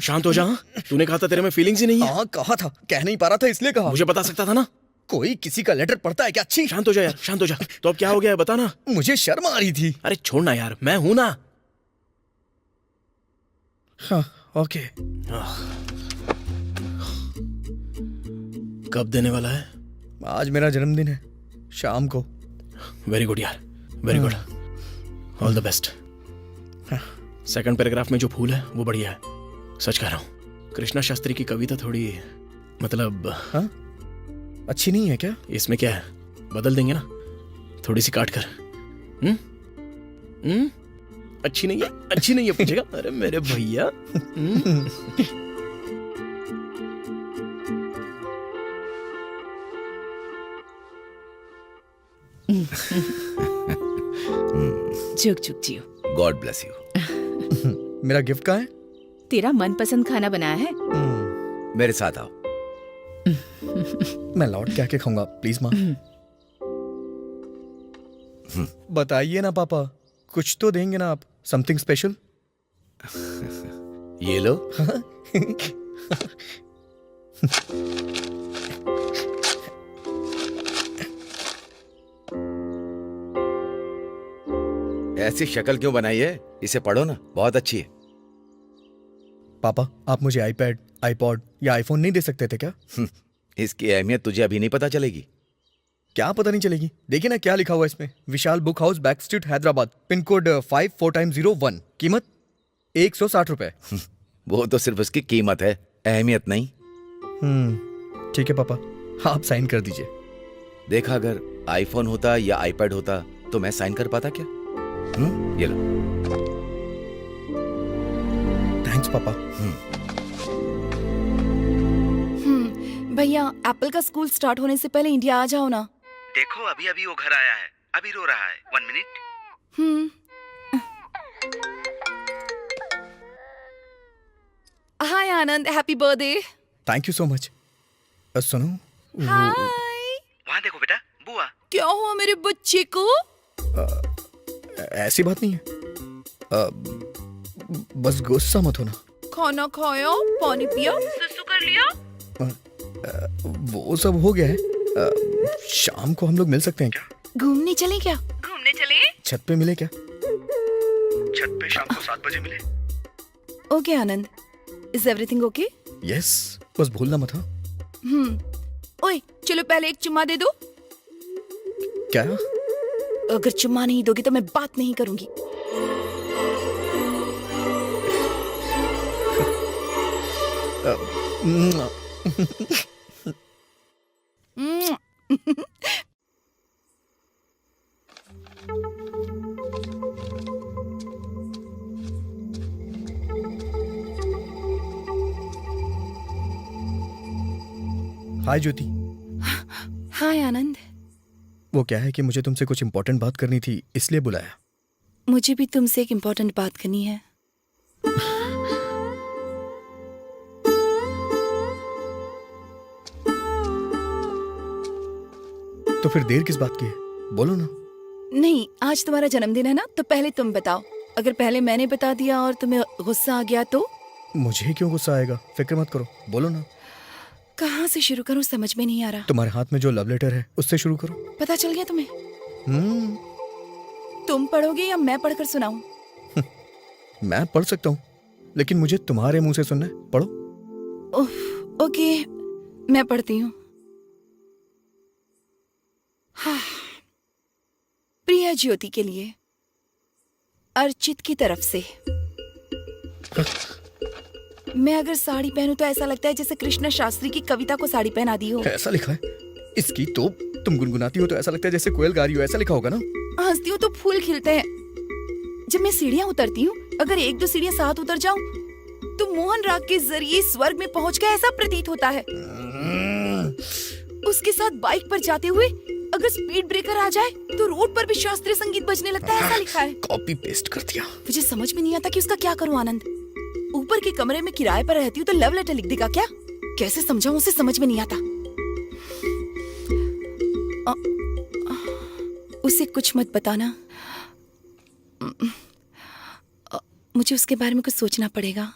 शांत हो जा। तूने कहा था तेरे में फीलिंग्स ही नहीं है। हाँ कहा था, कह नहीं पा रहा था इसलिए कहा। मुझे बता सकता था ना। कोई किसी का लेटर पढ़ता है क्या? अच्छी। शांत हो जा यार, शांत हो जा। तो अब क्या हो गया है बता ना। मुझे शर्म आ रही थी। अरे छोड़ना यार, मैं हूं ना। हाँ ओके। कब देने वाला है? आज मेरा जन्मदिन है, शाम को। वेरी गुड यार, very good. All the best. Second paragraph में जो फूल है वो बढ़िया है, सच कह रहा हूँ। कृष्णा शास्त्री की कविता थोड़ी मतलब हाँ? अच्छी नहीं है क्या? इसमें क्या है, बदल देंगे ना थोड़ी सी काट कर। अच्छी नहीं है, अच्छी नहीं है पूछेगा। अरे मेरे भैया। जुग जुग जियो। God bless you. मेरा गिफ्ट कहाँ है? तेरा मनपसंद खाना बनाया है। मेरे साथ आओ। मैं लौट के आके खाऊंगा, प्लीज माँ। बताइए ना पापा, कुछ तो देंगे ना आप, समथिंग स्पेशल। ये लो। ऐसी शक्ल क्यों बनाई है? इसे पढ़ो ना, बहुत अच्छी है। पापा आप मुझे आईपैड, आईपॉड या आईफोन नहीं दे सकते थे क्या? इसकी अहमियत तुझे अभी नहीं पता चलेगी। क्या पता नहीं चलेगी? देखिए ना क्या लिखा हुआ है इसमें, Vishal book house, back street, Hyderabad, pin code 5401, कीमत 160 रुपए। वो तो सिर्फ उसकी कीमत है, अहमियत नहीं। ठीक है पापा, आप साइन कर दीजिए। देखा, अगर आईफोन होता या आईपैड होता तो मैं साइन कर पाता क्या? ये लो। थैंक्स पापा। भैया एप्पल का स्कूल स्टार्ट होने से पहले इंडिया आ जाओ ना। देखो अभी अभी वो घर आया है, अभी रो रहा है। 1 minute. Hi Anand, happy birthday. Thank you so much. सुनो, हाय। वहाँ देखो बेटा, बुआ। क्या हुआ मेरे बच्चे को? ऐसी बात नहीं है, बस गुस्सा मत होना। खाना खाया, पानी पिया, सुसु कर लिया? वो सब हो गया है। शाम को हम लोग मिल सकते हैं क्या? घूमने चले क्या? घूमने चले? छत पे मिले क्या? छत पे शाम को 7 बजे मिले। Okay Anand, is everything okay? Yes, बस भूलना मत। हाँ ओए चलो पहले एक चुम्मा दे दो। क्या? अगर चुम्मा नहीं दोगी तो मैं बात नहीं करूंगी। हाय ज्योति। हाय आनंद। वो क्या है कि मुझे तुमसे कुछ इम्पोर्टेंट बात करनी थी, इसलिए बुलाया। मुझे भी तुमसे एक इम्पोर्टेंट बात करनी है। तो फिर देर किस बात की है, बोलो ना। नहीं, आज तुम्हारा जन्मदिन है ना, तो पहले तुम बताओ। अगर पहले मैंने बता दिया और तुम्हें गुस्सा आ गया तो? मुझे क्यों गुस्सा आएगा, फिक्र मत करो, बोलो ना। कहाँ से शुरू करूँ समझ में नहीं आ रहा। तुम्हारे हाथ में जो लव लेटर है उससे शुरू करो। पता चल गया तुम्हें? तुम पढ़ोगे या मैं पढ़कर सुनाऊं? मैं पढ़ सकता हूँ, लेकिन मुझे तुम्हारे मुंह से सुनना है। पढ़ो। ओके, मैं पढ़ती हूँ। हाँ। प्रिय ज्योति के लिए, अर्चित की तरफ से। मैं अगर साड़ी पहनूं तो ऐसा लगता है जैसे कृष्णा शास्त्री की कविता को साड़ी पहना दी हो। ऐसा लिखा है इसकी तो? तुम गुनगुनाती हो तो ऐसा लगता है जैसे कोयल गा रही हो, ऐसा लिखा होगा ना? हंसती हूँ तो फूल खिलते हैं। जब मैं सीढ़ियाँ उतरती हूँ, अगर 1-2 सीढ़ियाँ साथ उतर जाऊं तो मोहन राग के जरिए स्वर्ग में पहुंच गया ऐसा प्रतीत होता है। उसके साथ बाइक पर जाते हुए अगर स्पीड ब्रेकर आ जाए तो रोड पर भी शास्त्रीय संगीत बजने लगता है, ऐसा लिखा है। कॉपी पेस्ट कर दिया। मुझे समझ में नहीं आता कि उसका क्या करूं आनंद। ऊपर के कमरे में किराए पर रहती हूँ तो लव लेटर लिख देगा क्या? कैसे समझाऊं उसे, समझ में नहीं आता। उसे कुछ मत बताना। मुझे उसके बारे में कुछ सोचना पड़ेगा।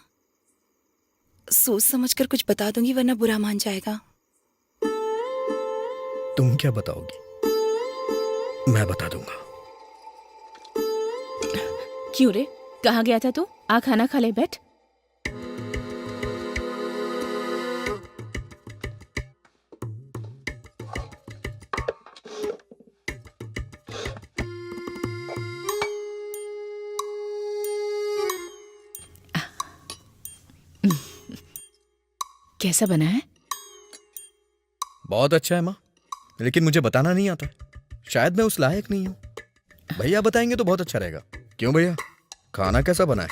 सोच समझ कर कुछ बता दूंगी वरना बुरा मान जाएगा। तुम क्या बताओगी? मैं बता दूंगा। क्यों रे, कहाँ गया था तू? आ खाना खा ले, बैठ। कैसा बना है? बहुत अच्छा है माँ, लेकिन मुझे बताना नहीं आता। शायद मैं उस लायक नहीं हूँ। भैया बताएंगे तो बहुत अच्छा रहेगा। क्यों भैया, खाना कैसा बना है?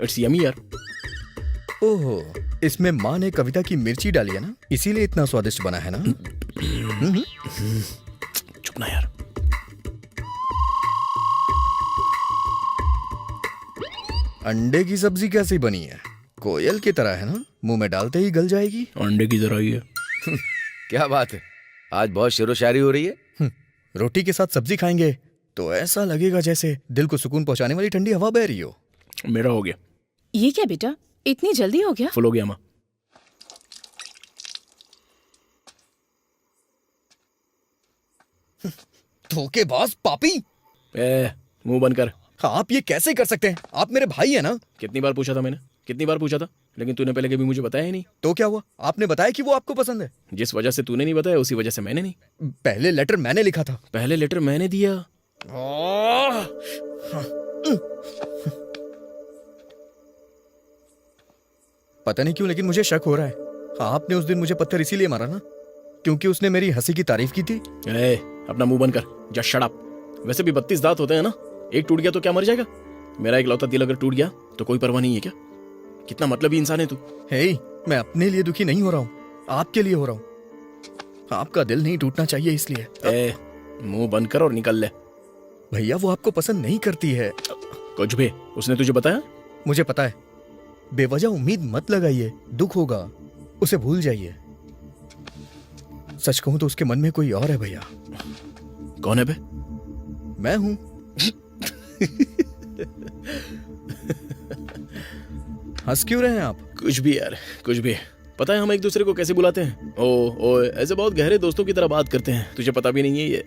इट्स यमी यार। ओहो, इसमें माँ ने कविता की मिर्ची डाली है ना, इसीलिए इतना स्वादिष्ट बना है ना। चुप ना यार। अंडे की सब्जी कैसी बनी है? कोयल की तरह है ना, मुंह में डालते ही गल जाएगी। अंडे की तरह ही है। क्या बात है, आज बहुत शेरो शायरी हो रही है। रोटी के साथ सब्जी खाएंगे तो ऐसा लगेगा जैसे दिल को सुकून पहुंचाने वाली ठंडी हवा बह रही हो। मेरा हो गया। ये क्या बेटा, इतनी जल्दी हो गया? फुल हो गया माँ। धोखेबाज पापी। मुंह बंद कर। आप ये कैसे कर सकते हैं? आप मेरे भाई है ना। कितनी बार पूछा था मैंने, कितनी बार पूछा था, लेकिन तूने पहले कभी मुझे बताया ही नहीं। तो क्या हुआ? आपने बताया कि वो आपको पसंद है। जिस वजह से तूने नहीं बताया उसी वजह से मैंने नहीं। पहले लेटर मैंने लिखा था। पहले लेटर मैंने दिया। पता नहीं क्यों, लेकिन मुझे शक हो रहा है। आपने उस दिन मुझे पत्थर इसीलिए मारा ना, क्योंकि उसने मेरी हंसी की तारीफ की थी। अपना मुंह बंद कर, जस्ट शट अप। वैसे भी 32 दांत होते हैं ना, एक टूट गया तो क्या मर जाएगा? मेरा इकलौता दिल अगर टूट गया तो कोई परवाह नहीं है क्या? कितना मतलबी इंसान है तू। हे, मैं अपने लिए दुखी नहीं हो रहा हूँ, आपके लिए हो रहा हूँ। आपका दिल नहीं टूटना चाहिए इसलिए। मुंह बंद कर और निकल ले। भैया वो आपको पसंद नहीं करती है। कुछ भी उसने तुझे बताया? मुझे पता है। बेवजह उम्मीद मत लगाइए, दुख होगा, उसे भूल जाइए। सच कहूं तो उसके मन में कोई और है भैया। कौन है बे? मैं हूं। हंस क्यों रहे हैं आप? कुछ भी यार, कुछ भी। पता है हम एक दूसरे को कैसे बुलाते हैं? ओ ऐसे बहुत गहरे दोस्तों की तरह बात करते हैं। तुझे पता भी नहीं है ये।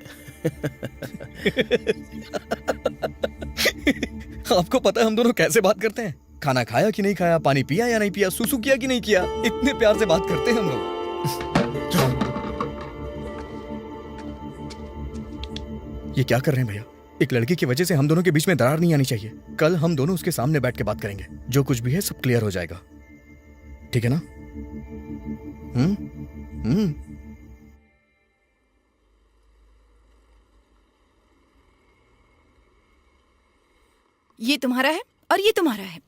आपको पता है हम दोनों कैसे बात करते हैं? खाना खाया कि नहीं खाया, पानी पिया या नहीं पिया, सुसु किया कि नहीं किया, इतने प्यार से बात करते हैं हम लोग। ये क्या कर रहे हैं भैया? एक लड़की की वजह से हम दोनों के बीच में दरार नहीं आनी चाहिए। कल हम दोनों उसके सामने बैठ के बात करेंगे। जो कुछ भी है सब क्लियर हो जाएगा, ठीक है ना? ये तुम्हारा है और ये तुम्हारा है।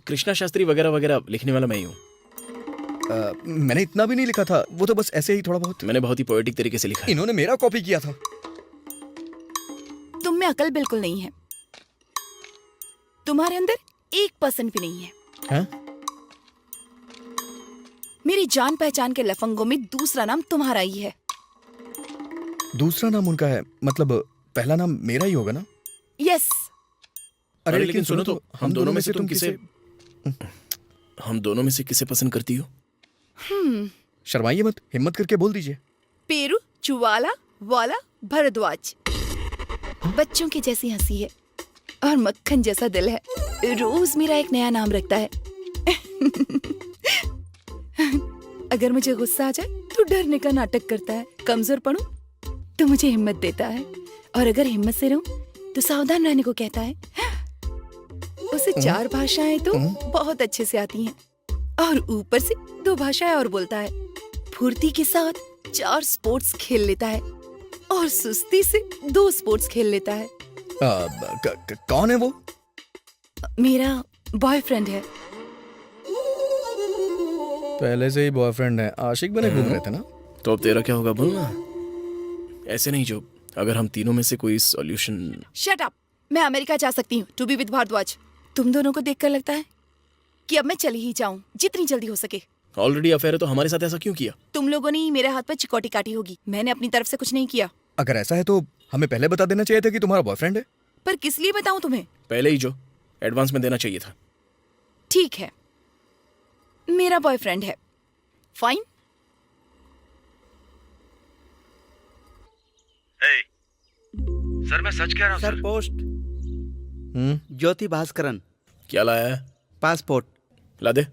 कृष्णा शास्त्री वगैरह वगैरह लिखने वाला मैं ही हूँ। मैंने इतना भी नहीं लिखा था, वो तो बस ऐसे ही थोड़ा बहुत। मैंने बहुत ही पोएटिक तरीके से लिखा है। इन्होंने मेरा कॉपी किया था। तुम में अकल बिल्कुल नहीं है। तुम्हारे अंदर 1% भी नहीं है। हाँ? मेरी जान पहचान के लफंगों में दूसरा नाम तुम्हारा ही है। दूसरा नाम उनका है, मतलब पहला नाम मेरा ही होगा ना? यस। अरे लेकिन सुनो तो, हम दोनों में से तुम किसे पसंद करती हो? शर्माइए मत, हिम्मत करके बोल दीजिए। पेरू, चुवाला, वाला, भरद्वाज। बच्चों की जैसी हंसी है और मक्खन जैसा दिल है। रोज मेरा एक नया नाम रखता है। अगर मुझे गुस्सा आ जाए तो डरने का नाटक करता है। कमजोर पड़ूं तो मुझे हिम्मत देता है, और अगर हिम्मत से रहूं तो सावधान रहने को कहता है। उसे 4 भाषाएं तो बहुत अच्छे से आती हैं, और ऊपर से 2 भाषाएं और बोलता है। फुर्ती के साथ 4 स्पोर्ट्स खेल लेता है, और सुस्ती से 2 स्पोर्ट्स खेल लेता है। कौन है वो? मेरा बॉयफ्रेंड है। पहले से ही बॉयफ्रेंड है, आशिक बने घूम रहे थे ना? तो अब तेरा क्या होगा बोलना। ऐसे नहीं जो, अगर हम तीनों में से कोई सॉल्यूशन। Shut up. मैं अमेरिका जा सकती हूँ टू बी विद भारद्वाज। तुम दोनों को देखकर लगता है कि अब मैं चली ही जाऊं जितनी जल्दी हो सके। ऑलरेडी अफेयर है तो हमारे साथ ऐसा क्यों किया? तुम लोगों ने ही मेरे हाथ पर चिकोटी काटी होगी। मैंने अपनी तरफ से कुछ नहीं किया। अगर ऐसा है तो हमें पहले बता देना चाहिए था कि तुम्हारा बॉयफ्रेंड है। पर किस लिए बताऊं तुम्हें? पहले ही जो, एडवांस में देना चाहिए था। ठीक है, मेरा बॉयफ्रेंड है, फाइन। सर मैं सच कह रहा हूँ सर पोस्ट ज्योति भास्करन, क्या लाया है? पासपोर्ट। ला दे।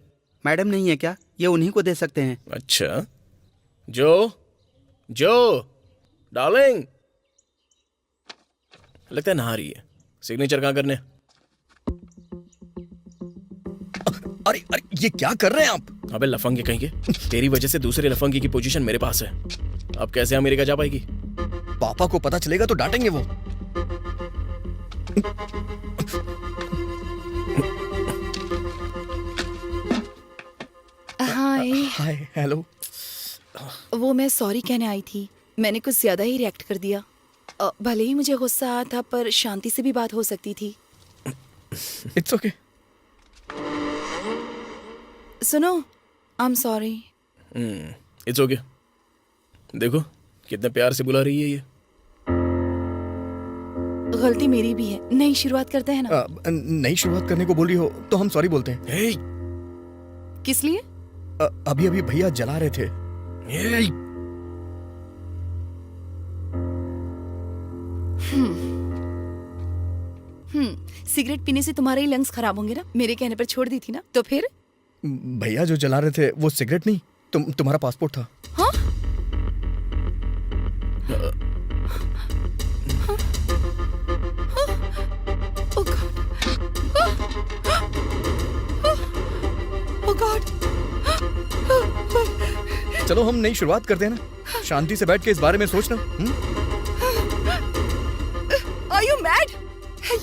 मैडम नहीं है क्या? ये उन्हीं को दे सकते हैं। अच्छा, जो डार्लिंग, लगता है नहा रही है। सिग्नेचर कहाँ करने? अरे अरे ये क्या कर रहे हैं आप? अबे लफंगे कहीं के, तेरी वजह से दूसरे लफंगे की पोजीशन मेरे पास है। अब कैसे अमेरिका जा पाएगी? पापा को पता चलेगा तो डांटेंगे वो। हाय। हाय, हेलो। वो मैं सॉरी कहने आई थी, मैंने कुछ ज्यादा ही रिएक्ट कर दिया। भले ही मुझे गुस्सा आया था, पर शांति से भी बात हो सकती थी। It's okay. सुनो, I am sorry. It's okay. देखो कितने प्यार से बुला रही है ये। गलती मेरी भी है। नई शुरुआत करते हैं ना। नई शुरुआत करने को बोल रही हो तो हम सॉरी बोलते हैं। हे, किस लिए? अभी अभी भैया जला रहे थे। हे, सिगरेट पीने से तुम्हारे ही लंग्स खराब होंगे ना। मेरे कहने पर छोड़ दी थी ना, तो फिर? भैया जो जला रहे थे वो सिगरेट नहीं, तुम्हारा पासपोर्ट था। हाँ? Oh God. Oh God. चलो हम नई शुरुआत करते हैं ना, शांति से बैठ के इस बारे में सोचना। Are you mad?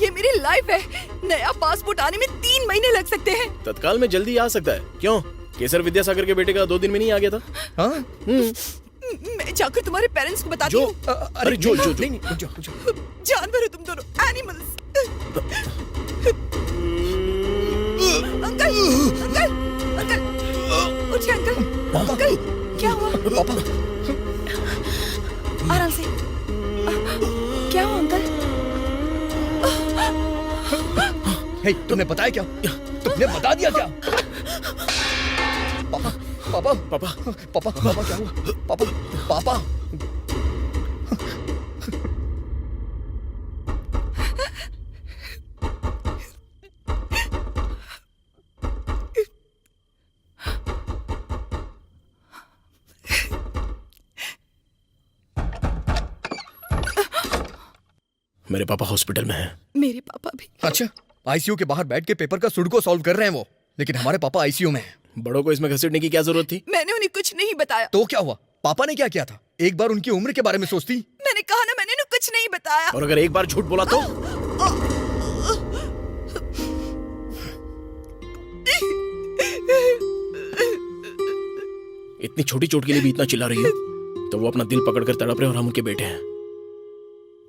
ये मेरी लाइफ है। नया पासपोर्ट आने में 3 महीने लग सकते हैं। तत्काल में जल्दी आ सकता है। क्यों? केसर विद्यासागर के बेटे का 2 दिन में नहीं आ गया था? हाँ? मैं जाकर तुम्हारे पेरेंट्स को बताती हूँ। अरे जो नहीं, रुक जाओ। जानवर हो तुम दोनों, एनिमल्स। अंकल, अंकल, अंकल, उठिए अंकल। अंकल, क्या हुआ? पापा, आराम से। क्या हुआ अंकल? हे, तुमने बताया क्या? तुमने बता दिया क्या? पापा, पापा, पापा, पापा, पापा क्या हुआ? पापा, पापा। मेरे पापा हॉस्पिटल में हैं। मेरे पापा भी। अच्छा, आईसीयू के बाहर बैठ के पेपर का सुडोकू सॉल्व कर रहे हैं वो, लेकिन हमारे पापा आईसीयू में हैं। बड़ों को इसमें घसीटने की क्या जरूरत थी? मैंने उन्हें कुछ नहीं बताया। तो क्या हुआ? पापा ने क्या किया था? एक बार उनकी उम्र के बारे में सोचती। मैंने कहा ना, मैंने उन्हें कुछ नहीं बताया। और अगर एक बार झूठ बोला तो? इतनी छोटी चोट के लिए भी इतना चिल्ला रही हो तो वो अपना दिल पकड़कर तड़प रहे और हम उनके बेटे हैं।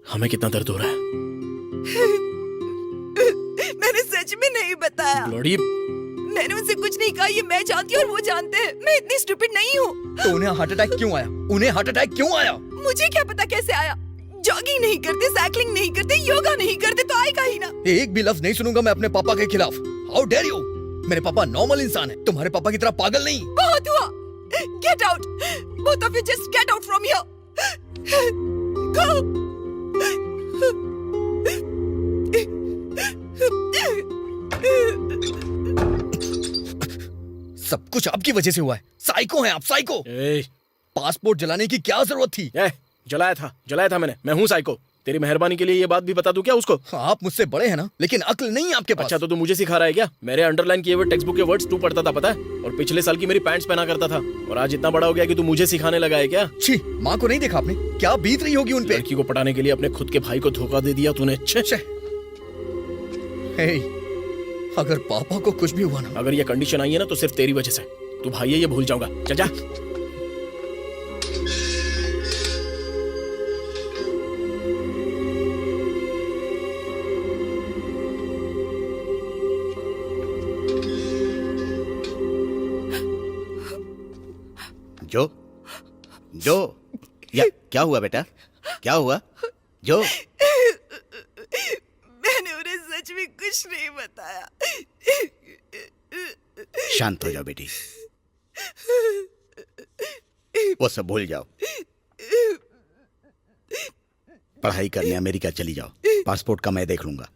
हमें कितना दर्द हो रहा है। मैंने सच में नहीं बताया। ब्लडी, मैंने उनसे कुछ नहीं कहा। ये मैं जानती हूँ और वो जानते हैं। मैं इतनी स्टूपिड नहीं हूँ। तो उन्हें हार्ट अटैक क्यों आया? उन्हें हार्ट अटैक क्यों आया? मुझे क्या पता कैसे आया। जॉगिंग नहीं करते, साइकिलिंग नहीं करते, योगा नहीं करते तो आएगा ही ना। एक भी लफ्ज नहीं सुनूंगा मैं अपने पापा के खिलाफ। How dare you? मेरे पापा नॉर्मल इंसान है, तुम्हारे पापा की तरह पागल नहीं। बहुत हुआ। Get out. Both of you just get out from here. Go. सब कुछ आपकी वजह से हुआ है। साइको हैं आप, साइको। पासपोर्ट जलाने की क्या जरूरत थी? जलाया था मैंने। मैं हूँ साइको। तेरी मेहरबानी के लिए ये बात भी बता दूं क्या उसको? आप मुझसे बड़े हैं ना, लेकिन अक्ल नहीं है आपके पास। अच्छा, तो तू मुझे सिखा रहा है क्या? मेरे अंडरलाइन किए हुए टेक्स्ट बुक के वर्ड्स तू पढ़ता था, पता है? और पिछले साल की मेरी पैंट्स पहना करता था। और आज इतना बड़ा हो गया कि तू मुझे सिखाने लगा है क्या? छी, माँ को नहीं देखा आपने? क्या बीत रही होगी उन पे? लड़की को पटाने के लिए अपने खुद के भाई को धोखा दे दिया तूने। अगर पापा को कुछ भी हुआ ना। अगर ये कंडीशन आई है ना तो सिर्फ तेरी वजह से। तू भाई है ये भूल जाऊंगा। चल जा। जो या क्या हुआ बेटा? क्या हुआ जो? मैंने उन्हें सच आज भी कुछ नहीं बताया। शांत हो जाओ बेटी, वो सब भूल जाओ। पढ़ाई करने अमेरिका चली जाओ, पासपोर्ट का मैं देख लूंगा।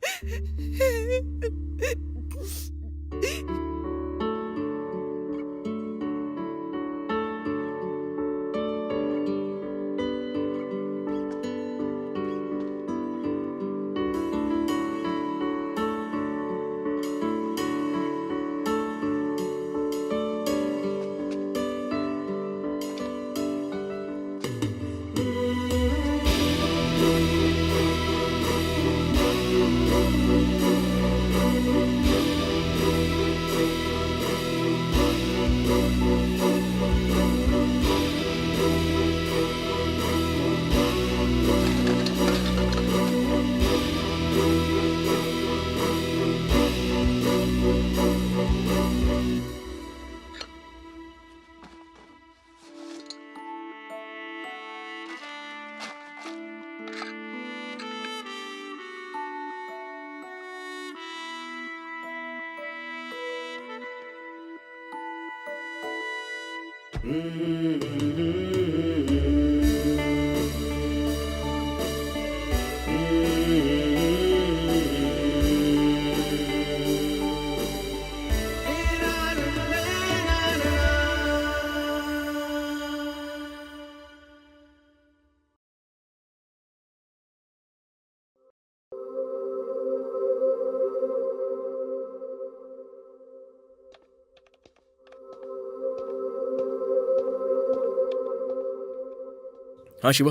हाँ शिवा,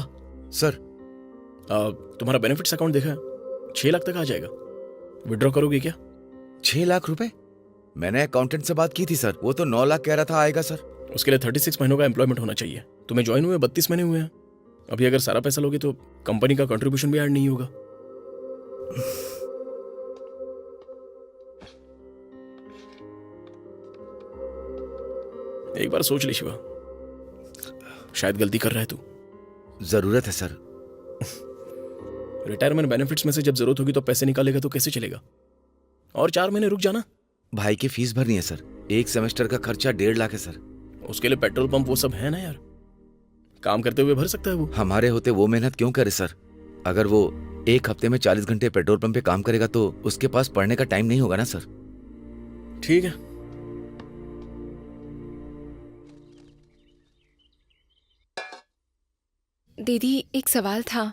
सर, तुम्हारा बेनिफिट्स अकाउंट देखा है? 6 लाख तक आ जाएगा। विड्रॉ करोगे क्या? 6 लाख रुपए? मैंने अकाउंटेंट से बात की थी सर, वो तो 9 लाख कह रहा था आएगा सर। उसके लिए 36 महीनों का एम्प्लॉयमेंट होना चाहिए। तुम्हें ज्वाइन हुए 32 महीने हुए हैं। अभी अगर सारा पैसा लोगे तो कंपनी का कंट्रीब्यूशन भी ऐड नहीं होगा। एक बार सोच ले शिवा, शायद गलती कर रहा है तू। जरूरत है सर। रिटायरमेंट बेनिफिट्स में से जब जरूरत होगी तो पैसे निकालेगा तो कैसे चलेगा? और 4 महीने रुक जाना। भाई की फीस भरनी है सर, एक सेमेस्टर का खर्चा 1.5 लाख है सर। उसके लिए पेट्रोल पंप वो सब है ना यार, काम करते हुए भर सकता है वो। हमारे होते वो मेहनत क्यों करे सर? अगर वो एक हफ्ते में 40 घंटे पेट्रोल पंप पे काम करेगा तो उसके पास पढ़ने का टाइम नहीं होगा ना सर। ठीक है, दीदी एक सवाल था।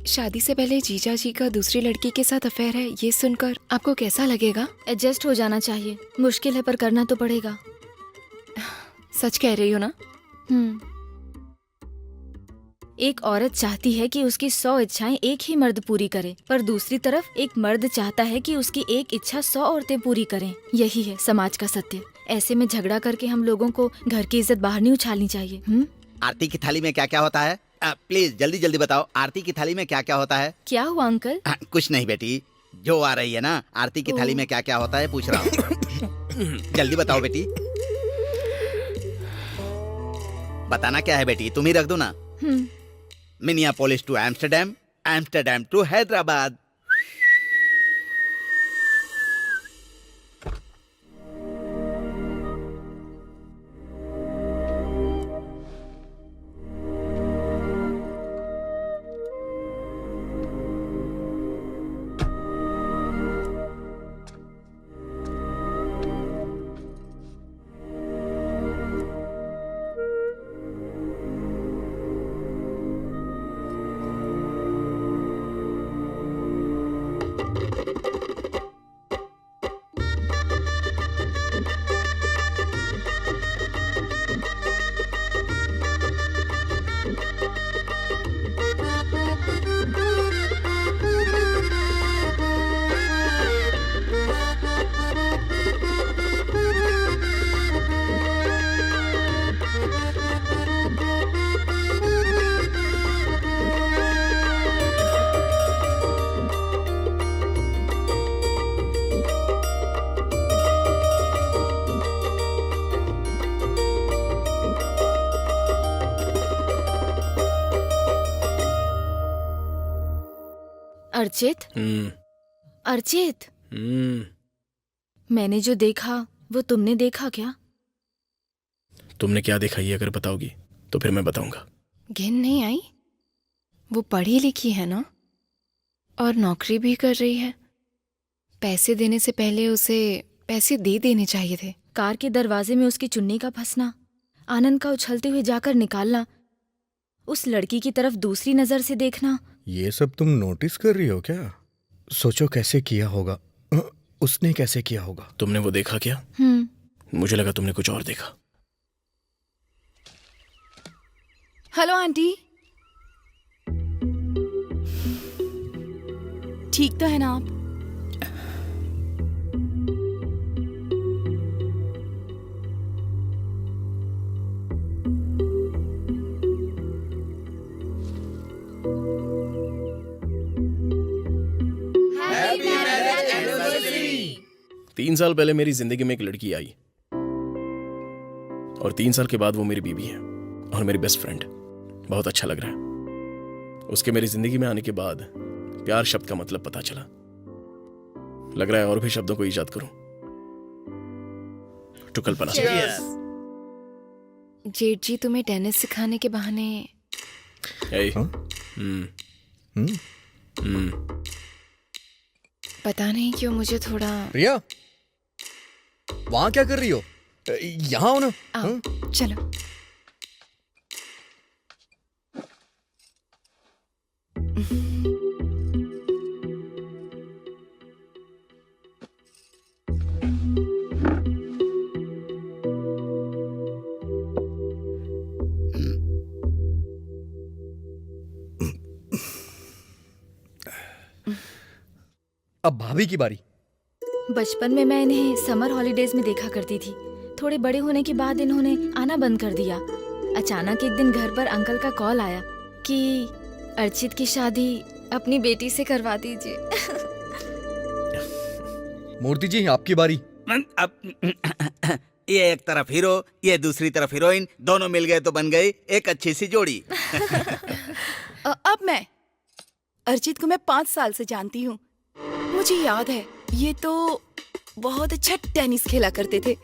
शादी से पहले जीजा जी का दूसरी लड़की के साथ अफेयर है, ये सुनकर आपको कैसा लगेगा? एडजस्ट हो जाना चाहिए, मुश्किल है पर करना तो पड़ेगा। सच कह रही हो ना? एक औरत चाहती है कि उसकी 100 इच्छाएं एक ही मर्द पूरी करे, पर दूसरी तरफ एक मर्द चाहता है कि उसकी एक इच्छा 100 औरतें पूरी करें। यही है समाज का सत्य। ऐसे में झगड़ा करके हम लोगों को घर की इज्जत बाहर नहीं उछालनी चाहिए। आरती की थाली में क्या क्या होता है? प्लीज जल्दी जल्दी बताओ, आरती की थाली में क्या क्या होता है? क्या हुआ अंकल? कुछ नहीं बेटी, जो आ रही है ना, आरती की थाली में क्या क्या होता है पूछ रहा हूँ। जल्दी बताओ बेटी। बताना क्या है बेटी, तुम ही रख दो ना। Minneapolis to Amsterdam, Amsterdam to Hyderabad. Archit, Archit, हम्म, मैंने जो देखा वो तुमने देखा क्या? तुमने क्या देखा ये अगर बताओगी तो फिर मैं बताऊंगा। घिन नहीं आई? वो पढ़ी लिखी है ना, और नौकरी भी कर रही है। पैसे देने से पहले उसे पैसे दे देने चाहिए थे। कार के दरवाजे में उसकी चुन्नी का फंसना, आनंद का उछलते हुए जाकर निकालना, उस लड़की की तरफ दूसरी नजर से देखना। ये सब तुम नोटिस कर रही हो क्या? सोचो कैसे किया होगा, उसने कैसे किया होगा। तुमने वो देखा क्या? मुझे लगा तुमने कुछ और देखा। हेलो आंटी, ठीक तो है ना आप? तीन साल पहले मेरी जिंदगी में एक लड़की आई और 3 साल के बाद वो मेरी बीवी है और मेरी बेस्ट फ्रेंड। बहुत अच्छा लग रहा है। उसके मेरी जिंदगी में आने के बाद प्यार शब्द का मतलब पता चला। लग रहा है और भी शब्दों को ईजाद करूं तो कल्पना। जेठ जी तुम्हें टेनिस सिखाने के बहाने। ए, हाँ? पता नहीं क्यों मुझे थोड़ा। प्रिया, वहां क्या कर रही हो? यहाँ हो ना। आओ, चलो। अब भाभी की बारी। बचपन में मैं इन्हें समर हॉलीडेज में देखा करती थी। थोड़े बड़े होने के बाद इन्होंने आना बंद कर दिया। अचानक एक दिन घर पर अंकल का कॉल आया कि अर्चित की शादी अपनी बेटी से करवा दीजिए। मूर्ति जी, आपकी बारी। अब ये एक तरफ हीरो, ये दूसरी तरफ हीरोइन, दोनों मिल गए तो बन गई एक अच्छी सी जोड़ी। अब मैं अर्चित को मैं 5 साल से जानती हूँ। मुझे याद है ये तो बहुत अच्छा टेनिस खेला करते थे।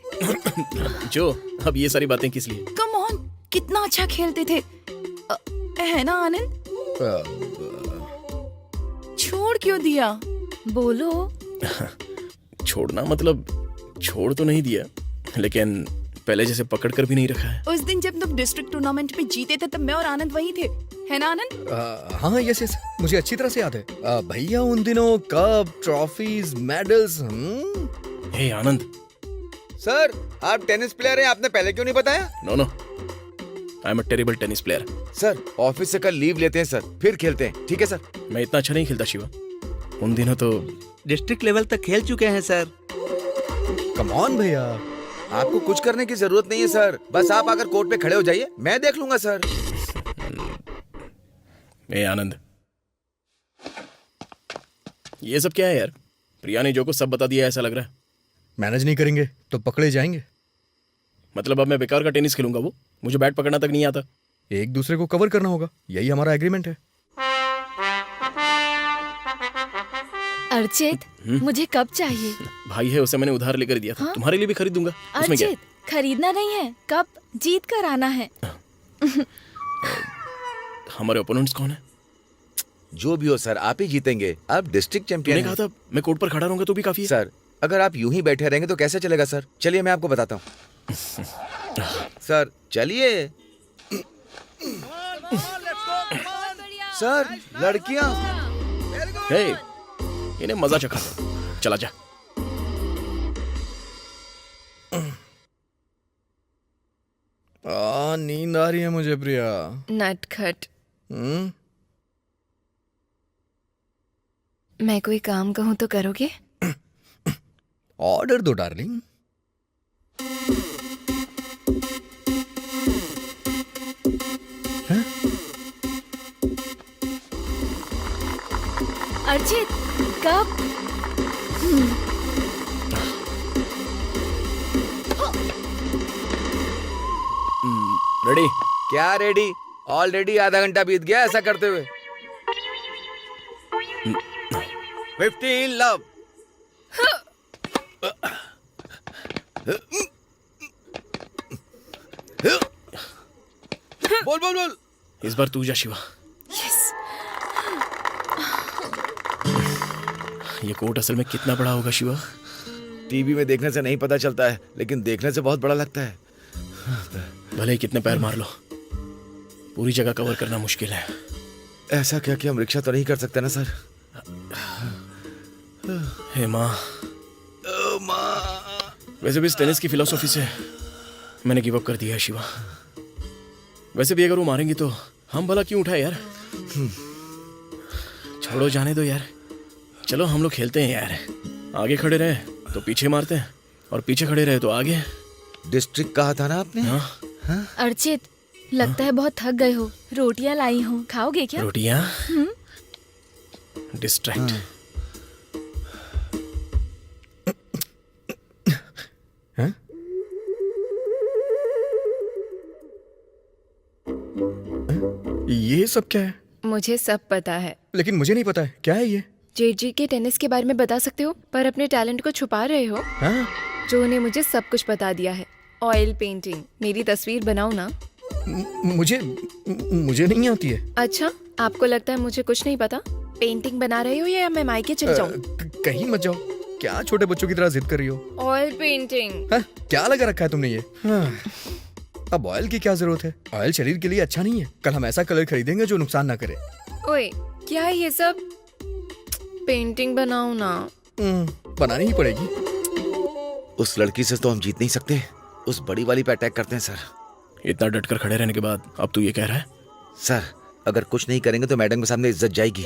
जो अब ये सारी बातें किस लिए? कम ऑन, कितना अच्छा खेलते थे, है ना आनंद? छोड़ क्यों दिया? बोलो। छोड़ना मतलब छोड़ तो नहीं दिया, लेकिन पहले जैसे पकड़ कर भी नहीं रखा है। उस दिन जब तुम डिस्ट्रिक्ट टूर्नामेंट में जीते थे तब मैं और आनंद वहीं थे, है ना आनंद? हाँ, यस यस, मुझे अच्छी तरह से याद है। भैया उन दिनों cup, trophies, medals. Hey Anand. Sir, आप टेनिस प्लेयर हैं, आपने पहले क्यों नहीं बताया? No no, I am a terrible tennis player. Sir, office से कल लीव लेते हैं सर, फिर खेलते हैं, ठीक है सर? मैं इतना अच्छा नहीं खेलता शिवा। उन दिनों तो डिस्ट्रिक्ट लेवल तक खेल चुके हैं सर। कम ऑन भैया, आपको कुछ करने की जरूरत नहीं है सर, बस आप आकर कोर्ट पे खड़े हो जाइए, मैं देख लूंगा सर। ए आनंद, ये सब क्या है यार? प्रिया ने जो को सब बता दिया ऐसा लग रहा है। मैनेज नहीं करेंगे तो पकड़े जाएंगे। मतलब अब मैं बेकार का टेनिस खेलूंगा? वो मुझे बैट पकड़ना तक नहीं आता। एक दूसरे को कवर करना होगा, यही हमारा एग्रीमेंट है। अर्चित, मुझे कप चाहिए। भाई है, उसे मैंने उधार लेकर दिया था। हाँ? तुम्हारे लिए भी खरीद दूंगा। उसमें क्या है? अर्चित, खरीदना नहीं है, कप जीत कर आना है। हमारे ओपोनेंट्स कौन है? जो भी हो सर, आप ही जीतेंगे, आप डिस्ट्रिक्ट चैंपियन मैंने कहा था मैं कोर्ट पर खड़ा रहूंगा तो भी काफी है। सर, अगर आप यूं ही बैठे रहेंगे तो कैसे चलेगा सर? चलिए मैं आपको बताता हूँ। सर चलिए। सर, लड़कियां। हे, इन्हें मजा चखा दो। चला जा। नींद आ रही है मुझे प्रिया। नटखट। हम्म, मैं कोई काम कहूँ तो करोगे? ऑर्डर दो डार्लिंग। अर्चित, कप। रेडी? क्या रेडी? ऑलरेडी आधा घंटा बीत गया ऐसा करते हुए। 15 लव। बोल बोल बोल। इस बार तू जा शिवा। ये कोट असल में कितना बड़ा होगा शिवा? टीवी में देखने से नहीं पता चलता है, लेकिन देखने से बहुत बड़ा लगता है। भले ही कितने पैर मार लो, पूरी जगह कवर करना मुश्किल है। ऐसा क्या कि हम रिक्शा तो नहीं कर सकते ना सर? हे माँ, वैसे भी इस टेनिस की फिलॉसफी से मैंने गिव अप कर दिया है शिवा। वैसे भी अगर वो मारेंगी तो हम भला क्यों उठाए यार? छोड़ो, जाने दो यार। चलो हम लोग खेलते हैं यार। आगे खड़े रहे तो पीछे मारते हैं, और पीछे खड़े रहे तो आगे। डिस्ट्रिक्ट कहा था ना आपने? हाँ, अर्चित, लगता है बहुत थक गए हो। रोटियां लाई हूँ, खाओगे क्या? रोटियां? डिस्ट्रैक्ट। ये सब क्या है? मुझे सब पता है। लेकिन मुझे नहीं पता है क्या है ये। जेजी के टेनिस के बारे में बता सकते हो, पर अपने टैलेंट को छुपा रहे हो। हाँ? जो ने मुझे सब कुछ बता दिया है। ऑयल पेंटिंग, मेरी तस्वीर बनाओ ना। मुझे नहीं आती है। अच्छा, आपको लगता है मुझे कुछ नहीं पता? पेंटिंग बना रहे हो या मैं मायके चल जाऊं? कहीं मत जाओ। क्या छोटे बच्चों की तरह जिद कर रही हो? Oil painting. हाँ? क्या लगा रखा है तुमने ये? हाँ। अब ऑयल की क्या जरूरत है? ऑयल शरीर के लिए अच्छा नहीं है। कल हम ऐसा कलर खरीदेंगे जो नुकसान ना करे। ओए, क्या है ये सब? पेंटिंग बनाओ ना। बनानी ही पड़ेगी। उस लड़की से तो हम जीत नहीं सकते, उस बड़ी वाली पे अटैक करते हैं सर। इतना डटकर खड़े रहने के बाद अब तू ये कह रहा है? सर, अगर कुछ नहीं करेंगे तो मैडम के सामने इज्जत जाएगी।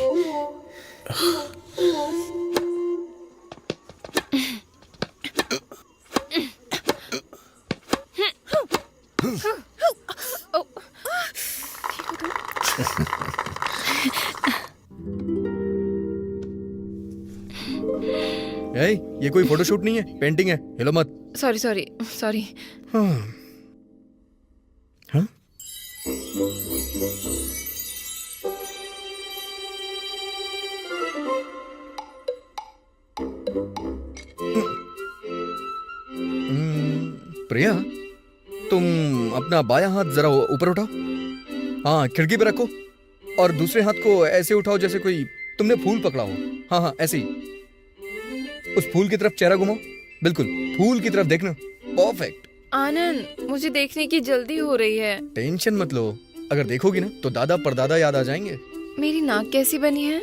ये कोई फोटोशूट नहीं है, पेंटिंग है। हिलो मत। Sorry sorry sorry. हाँ? हाँ? प्रिया, तुम अपना बायां हाथ जरा ऊपर उठाओ। हाँ, खिड़की पे रखो और दूसरे हाथ को ऐसे उठाओ जैसे कोई तुमने फूल पकड़ा हो। हाँ हाँ, ऐसे ही। उस फूल की तरफ चेहरा घुमाओ। बिल्कुल फूल की तरफ देखना। परफेक्ट। आनंद, मुझे देखने की जल्दी हो रही है। टेंशन मत लो, अगर देखोगी ना तो दादा परदादा याद आ जाएंगे। मेरी नाक कैसी बनी है?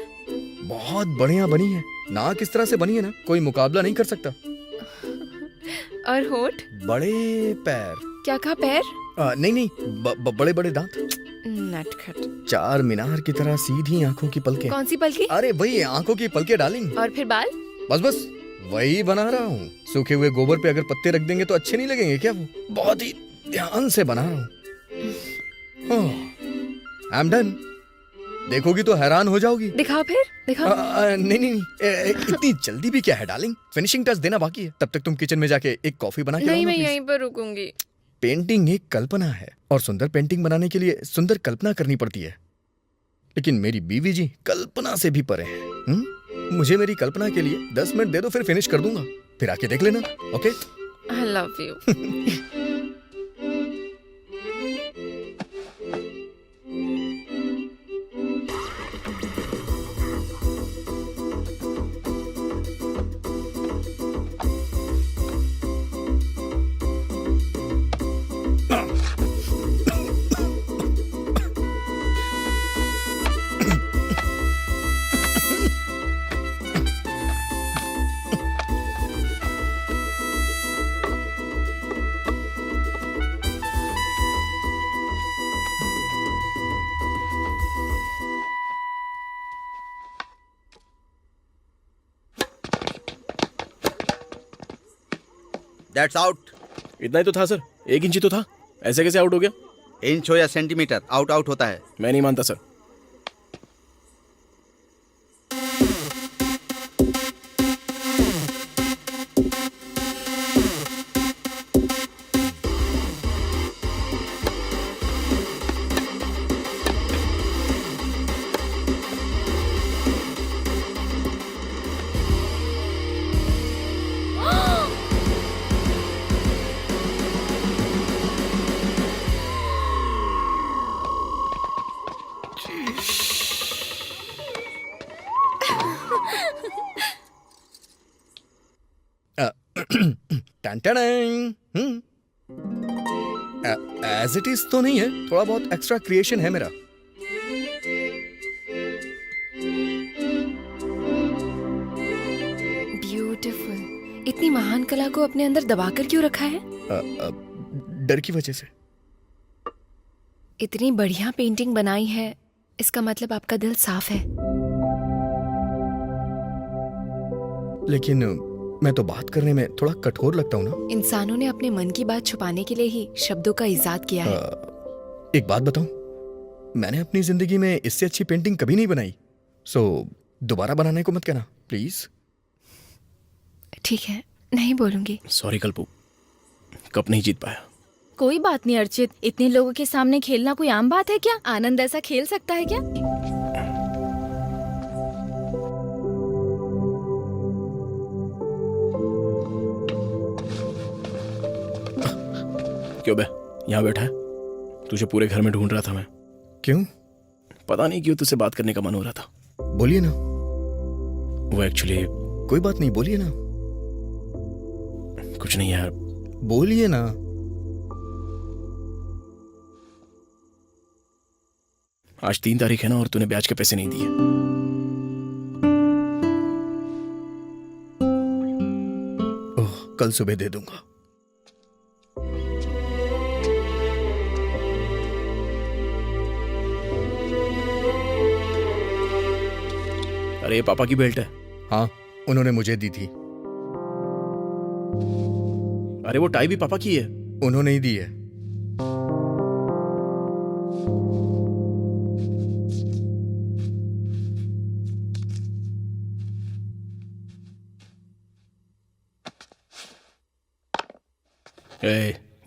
बहुत बढ़िया बनी है। नाक इस तरह से बनी है ना, कोई मुकाबला नहीं कर सकता। और होठ? बड़े पैर। क्या कहा, पैर? नहीं नहीं, बड़े बड़े दांत। नटखट। चार मीनार की तरह सीधी आंखों की पलकें। कौन सी पलकी? अरे वही आंखों की पलकें डार्लिंग। और फिर बाल? बस बस वही बना रहा हूँ। सूखे हुए गोबर पे अगर पत्ते रख देंगे तो अच्छे नहीं लगेंगे क्या? वो बहुत ही ध्यान से बना रहा हूँ। I am done. देखोगी तो हैरान हो जाओगी। दिखाओ फिर, दिखाओ। नहीं नहीं नहीं, इतनी जल्दी भी क्या है डार्लिंग, फिनिशिंग टच देना बाकी है। तब तक तुम किचन में जाके एक कॉफी बना के नहीं, लाओ ना, मैं प्लीज। यहीं पर रुकूंगी। पेंटिंग एक कल्पना है और सुंदर पेंटिंग बनाने के लिए सुंदर कल्पना करनी पड़ती है। लेकिन मेरी बीवी जी कल्पना से भी परे हैं। मुझे मेरी कल्पना के लिए 10 मिनट दे दो, फिर फिनिश कर दूंगा। फिर आके देख लेना। Okay? I love you. That's out. इतना ही तो था सर, 1 इंच ही तो था। ऐसे कैसे आउट हो गया? इंच हो या सेंटीमीटर, आउट आउट होता है। मैं नहीं मानता सर। एज इट इज तो नहीं है, थोड़ा बहुत एक्स्ट्रा क्रिएशन है मेरा। ब्यूटीफुल। इतनी महान कला को अपने अंदर दबाकर क्यों रखा है? डर की वजह से। इतनी बढ़िया पेंटिंग बनाई है, इसका मतलब आपका दिल साफ है। लेकिन मैं तो बात करने में थोड़ा कठोर लगता हूँ ना। इंसानों ने अपने मन की बात छुपाने के लिए ही शब्दों का इजाद किया है। एक बात बताऊं, मैंने अपनी जिंदगी में इससे अच्छी पेंटिंग कभी नहीं बनाई। सो दोबारा बनाने को मत कहना प्लीज। ठीक है, नहीं बोलूंगी। सॉरी कल्पू, कप नहीं जीत पाया। कोई बात नहीं अर्चित, इतने लोगों के सामने खेलना कोई आम बात है क्या? आनंद ऐसा खेल सकता है क्या? क्यों बे यहाँ बैठा है? तुझे पूरे घर में ढूंढ रहा था मैं। क्यों? पता नहीं क्यों तुझसे बात करने का मन हो रहा था। बोलिए ना। वो एक्चुअली कोई बात नहीं, बोलिए ना। कुछ नहीं यार। बोलिए ना। आज 3 तारीख है ना, और तूने ब्याज के पैसे नहीं दिए। ओह, कल सुबह दे दूंगा। अरे ये पापा की बेल्ट है। हाँ, उन्होंने मुझे दी थी। अरे वो टाई भी पापा की है। उन्होंने ही दी है।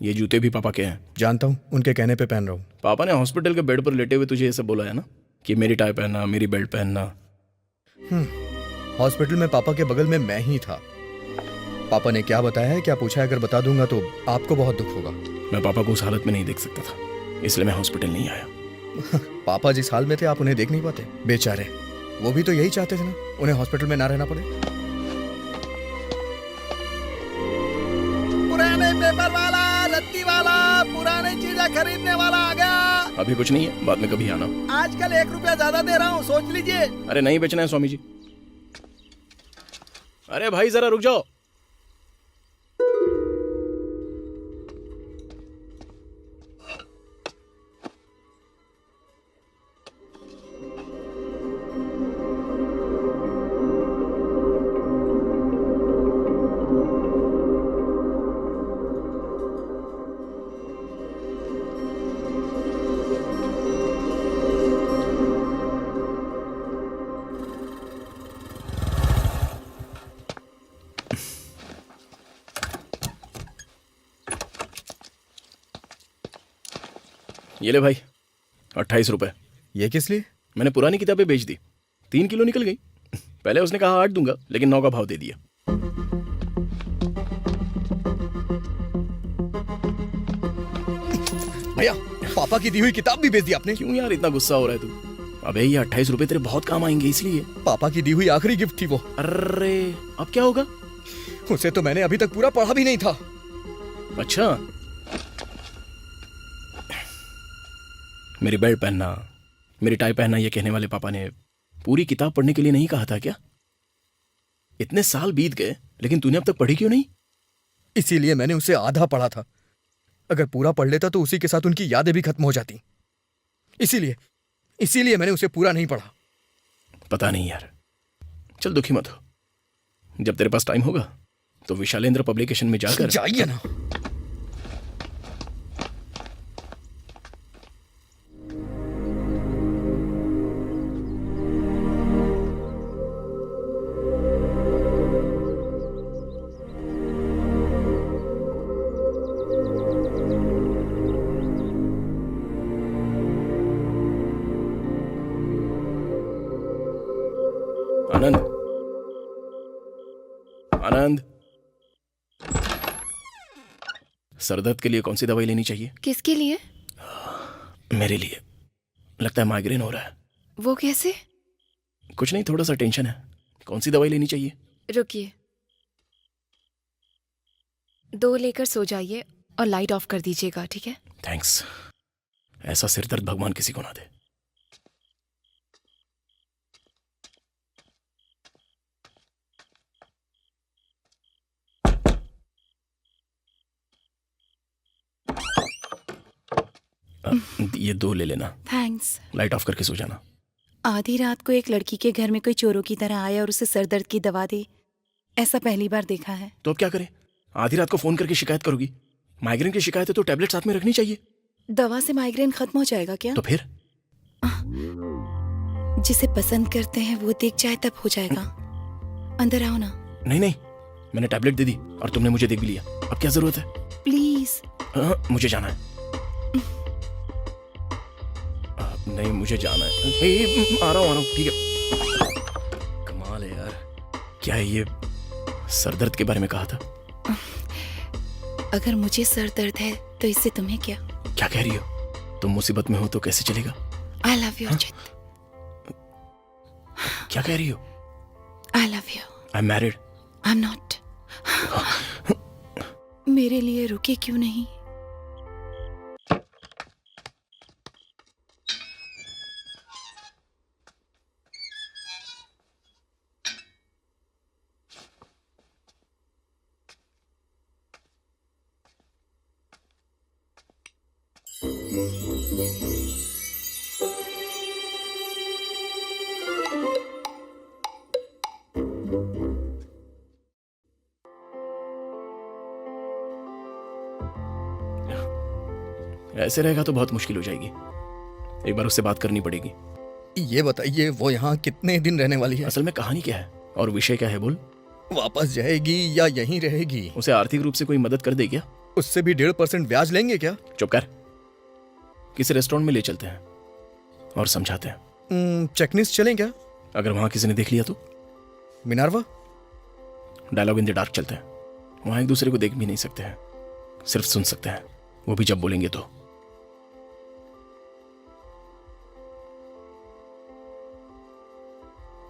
ये जूते भी पापा के हैं। जानता हूँ, उनके कहने पे पहन रहा हूँ। पापा ने हॉस्पिटल के बेड पर लेटे हुए तुझे ये सब बोला है ना, कि मेरी टाई पहनना, मेरी बेल्ट पहनना। हॉस्पिटल में पापा के बगल में मैं ही था। पापा ने क्या बताया है, क्या पूछा है, अगर बता दूंगा तो आपको बहुत दुख होगा। मैं पापा को उस हालत में नहीं देख सकता था, इसलिए मैं हॉस्पिटल नहीं आया। पापा जिस हाल में थे आप उन्हें देख नहीं पाते? बेचारे, वो भी तो यही चाहते थे ना, उन्हें हॉस्पिटल में ना रहना पड़े। पुराने पेपर वाला, रत्ती वाला, पुरानी चीजें खरीदने वाला आ गया। अभी कुछ नहीं है, बाद में कभी आना। आजकल 1 रुपया ज्यादा दे रहा हूँ, सोच लीजिए। अरे नहीं बेचना है स्वामी जी। अरे भाई जरा रुक जाओ। ये ले भाई, 28 रुपए। ये किस लिए? मैंने पुरानी किताबें बेच दी, 3 किलो निकल गई। पहले उसने कहा 8 दूंगा, लेकिन 9 का भाव दे दिया। भैया, पापा की दी हुई किताब भी बेच दी आपने। क्यों यार इतना गुस्सा हो रहा है तू? अबे ये 28 रुपए तेरे बहुत काम आएंगे, इसलिए। पापा की दी हुई आखिरी गिफ्ट थी वो। अरे अब क्या होगा? उसे तो मैंने अभी तक पूरा पढ़ा भी नहीं था। अच्छा, मेरी बेल्ट पहनना, मेरी टाई पहनना, ये कहने वाले पापा ने पूरी किताब पढ़ने के लिए नहीं कहा था क्या? इतने साल बीत गए, लेकिन तूने अब तक पढ़ी क्यों नहीं? इसीलिए मैंने उसे आधा पढ़ा था। अगर पूरा पढ़ लेता तो उसी के साथ उनकी यादें भी खत्म हो जाती। इसीलिए मैंने उसे पूरा नहीं पढ़ा। पता नहीं यार, चल दुखी मत हो। जब तेरे पास टाइम होगा तो विशालेंद्र पब्लिकेशन में जाकर जाइए ना। आनंद, आनंद, सरदर्द के लिए कौन सी दवाई लेनी चाहिए? किसके लिए? मेरे लिए। लगता है माइग्रेन हो रहा है। वो कैसे? कुछ नहीं, थोड़ा सा टेंशन है। कौन सी दवाई लेनी चाहिए? रुकिए, 2 लेकर सो जाइए और लाइट ऑफ कर दीजिएगा, ठीक है? थैंक्स। ऐसा सिर दर्द भगवान किसी को ना दे। ये 2 ले लेना। थैंक्स। लाइट ऑफ करके सो जाना। आधी रात को एक लड़की के घर में कोई चोरों की तरह आए और उसे सर दर्द की दवा दे, ऐसा पहली बार देखा है। तो अब क्या करें? आधी रात को फोन करके शिकायत करोगी? माइग्रेन की शिकायत है तो टैबलेट साथ में रखनी चाहिए। दवा से माइग्रेन खत्म हो जाएगा क्या? तो फिर जिसे पसंद करते हैं वो देख जाए तब हो जाएगा। अंदर आओ ना। नहीं नहीं, मैंने टैबलेट दे दी और तुमने मुझे देख भी लिया। अब क्या जरूरत है? प्लीज। मुझे जाना है। नहीं, मुझे जाना है। आ रहा हूँ ठीक है। कमाल है यार। क्या है ये? सर दर्द के बारे में कहा था। अगर मुझे सर दर्द है तो इससे तुम्हें क्या? क्या कह रही हो? तुम मुसीबत में हो तो कैसे चलेगा? आई लव यू अर्जित। क्या कह रही हो? I love you. I am married. I am not. मेरे लिए रुके क्यों नहीं? ऐसे रहेगा तो बहुत मुश्किल हो जाएगी। एक बार उससे बात करनी पड़ेगी। ये बताइए, वो यहाँ कितने दिन रहने वाली है? असल में कहानी क्या है और विषय क्या है? बोल। वापस जाएगी या यहीं रहेगी? उसे आर्थिक रूप से कोई मदद कर दे क्या? उससे भी 1.5% ब्याज लेंगे क्या? चुप कर। किसी रेस्टोरेंट में ले चलते हैं और समझाते हैं। चेकनिस चलें क्या? अगर वहां किसी ने देख लिया तो? मिनार्वा? डायलॉग इन द डार्क चलते हैं। वहां एक दूसरे को देख भी नहीं सकते हैं, सिर्फ सुन सकते हैं, वो भी जब बोलेंगे तो।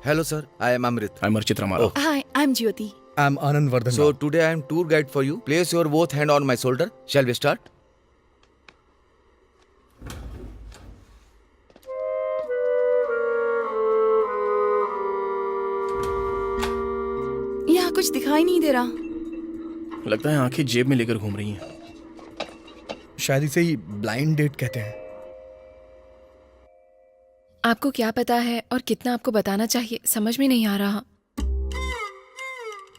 Hello sir, I am Amrit. I am Archit Ramarao. Hi, I am Jyoti. I am Anand Vardhan. So today I am tour guide for you. Place your both hand on my shoulder. Shall we start? यहाँ कुछ दिखाई नहीं दे रहा। लगता है आंखें जेब में लेकर घूम रही हैं। शायद इसे ही ब्लाइंड डेट कहते हैं। आपको क्या पता है और कितना आपको बताना चाहिए, समझ में नहीं आ रहा।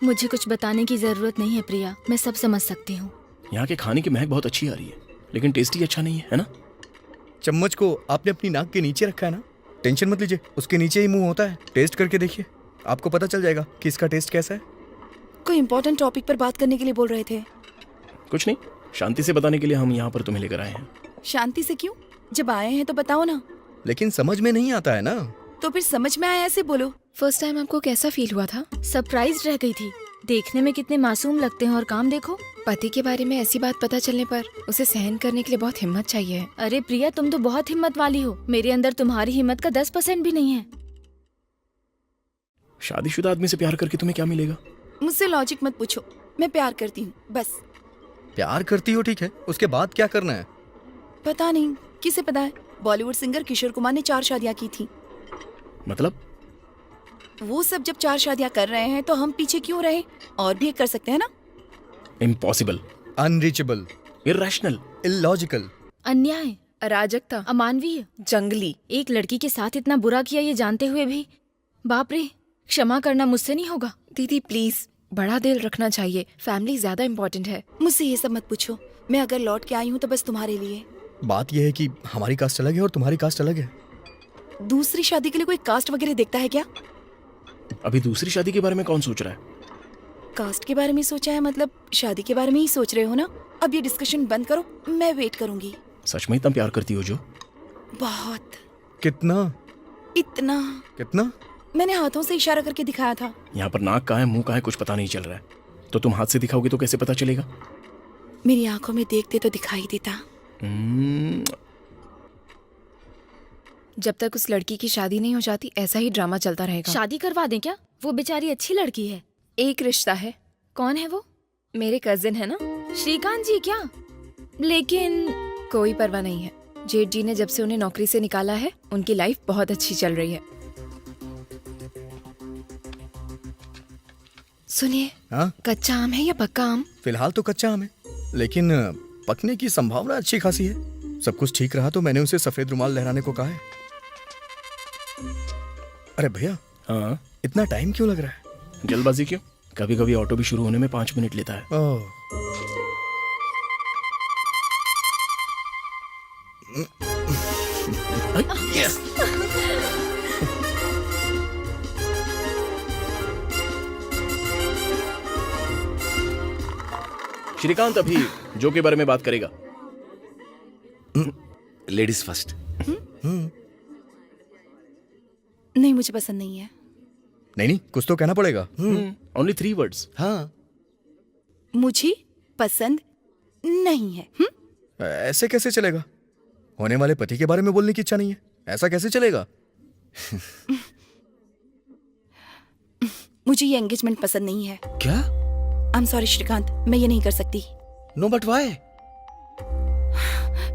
मुझे कुछ बताने की जरूरत नहीं है प्रिया, मैं सब समझ सकती हूँ। यहाँ के खाने की महक बहुत अच्छी आ रही है, लेकिन टेस्टी अच्छा नहीं है ना? चम्मच को आपने अपनी नाक के नीचे रखा है ना? टेंशन मत लीजिए, उसके नीचे ही मुंह होता है। टेस्ट करके देखिए, आपको पता चल जाएगा कि इसका टेस्ट कैसा है। कोई इंपॉर्टेंट टॉपिक पर बात करने के लिए बोल रहे थे। कुछ नहीं, शांति से बताने के लिए हम यहाँ पर तुम्हें लेकर आए हैं। शांति से क्यों? जब आए हैं तो बताओ ना। लेकिन समझ में नहीं आता है ना। तो फिर समझ में आया ऐसे बोलो। फर्स्ट टाइम आपको कैसा फील हुआ था? सरप्राइज रह गई थी। देखने में कितने मासूम लगते हैं और काम देखो। पति के बारे में ऐसी बात पता चलने पर उसे सहन करने के लिए बहुत हिम्मत चाहिए। अरे प्रिया, तुम तो बहुत हिम्मत वाली हो। मेरे अंदर तुम्हारी हिम्मत का 10% भी नहीं है। शादीशुदा आदमी से प्यार करके तुम्हें क्या मिलेगा? मुझसे लॉजिक मत पूछो, मैं प्यार करती हूँ बस। प्यार करती हो ठीक है, उसके बाद क्या करना है? पता नहीं, किसे पता है। बॉलीवुड सिंगर किशोर कुमार ने 4 शादियां की थी। मतलब? वो सब जब 4 शादियां कर रहे हैं तो हम पीछे क्यों रहे? और भी एक कर सकते हैं ना। इम्पॉसिबल, अनरीचेबल, इरैशनल, इलॉजिकल, अन्याय, अराजकता, अमानवीय, जंगली। एक लड़की के साथ इतना बुरा किया ये जानते हुए भी। बाप रे, क्षमा करना मुझसे नहीं होगा। दीदी प्लीज, बड़ा दिल रखना चाहिए, फैमिली ज्यादा इम्पोर्टेंट है। मुझसे ये सब मत पूछो। मैं अगर लौट के आई हूँ तो बस तुम्हारे लिए। बात यह है कि हमारी कास्ट अलग है और तुम्हारी कास्ट अलग है। दूसरी शादी के लिए कोई कास्ट वगैरह देखता है क्या? अभी दूसरी शादी के बारे में कौन सोच रहा है? कास्ट के बारे में सोचा है मतलब शादी के बारे में ही सोच रहे हो ना? अब ये डिस्कशन बंद करो, मैं वेट करूंगी। सच में इतना प्यार करती हो जो? बहुत। कितना? इतना। कितना? मैंने हाथों से इशारा करके दिखाया था। यहाँ पर नाक कहाँ है, मुंह कहाँ है, कुछ पता नहीं चल रहा है। तो तुम हाथ से दिखाओगे तो कैसे पता चलेगा? मेरी आंखों में देखते तो दिखाई देता। जब तक उस लड़की की शादी नहीं हो जाती ऐसा ही ड्रामा चलता रहेगा। शादी करवा दें क्या? वो बेचारी अच्छी लड़की है। एक रिश्ता है, कौन है वो? मेरे कजिन है ना। श्रीकांत जी क्या? लेकिन कोई परवाह नहीं है। जेठ जी ने जब से उन्हें नौकरी से निकाला है उनकी लाइफ बहुत अच्छी चल रही है। सुनिए, हाँ कच्चा आम है या पक्का आम? फिलहाल तो कच्चा आम है, लेकिन पकने की संभावना अच्छी खासी है। सब कुछ ठीक रहा तो मैंने उसे सफेद रुमाल लहराने को कहा है। अरे भैया, हाँ, इतना टाइम क्यों लग रहा है? जल्दबाजी क्यों? कभी कभी ऑटो भी शुरू होने में 5 मिनट लेता है। ओह, यस। श्रीकांत अभी जो के बारे में बात करेगा। Ladies first. नहीं, मुझे पसंद नहीं है। नहीं, कुछ तो कहना पड़ेगा। Only 3 words. हाँ, मुझे पसंद नहीं है। ऐसे कैसे चलेगा? होने वाले पति के बारे में बोलने की इच्छा नहीं है, ऐसा कैसे चलेगा? मुझे ये एंगेजमेंट पसंद नहीं है। क्या? आई एम सॉरी श्रीकांत, मैं ये नहीं कर सकती। No but why?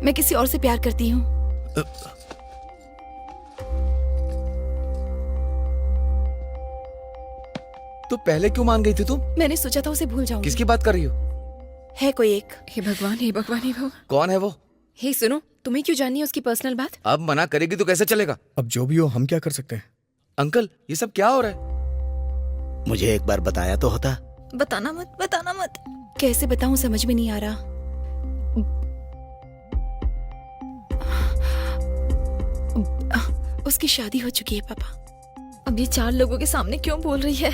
मैं किसी और से प्यार करती हूँ। तो पहले क्यों मान गई थी तुम? मैंने सोचा था उसे भूल जाऊंगी। किसकी बात कर रही हो? है कोई एक। हे भगवान, हे भगवान, हे भगवान। कौन है वो? हे सुनो, तुम्हें क्यों जाननी है उसकी पर्सनल बात? अब मना करेगी तो कैसे चलेगा? अब जो भी हो, हम क्या कर सकते हैं? अंकल, ये सब क्या हो रहा है? मुझे एक बार बताया तो होता। बताना मत, बताना मत। कैसे बताऊं, समझ में नहीं आ रहा। उसकी शादी हो चुकी है पापा। अब ये 4 लोगों के सामने क्यों बोल रही है?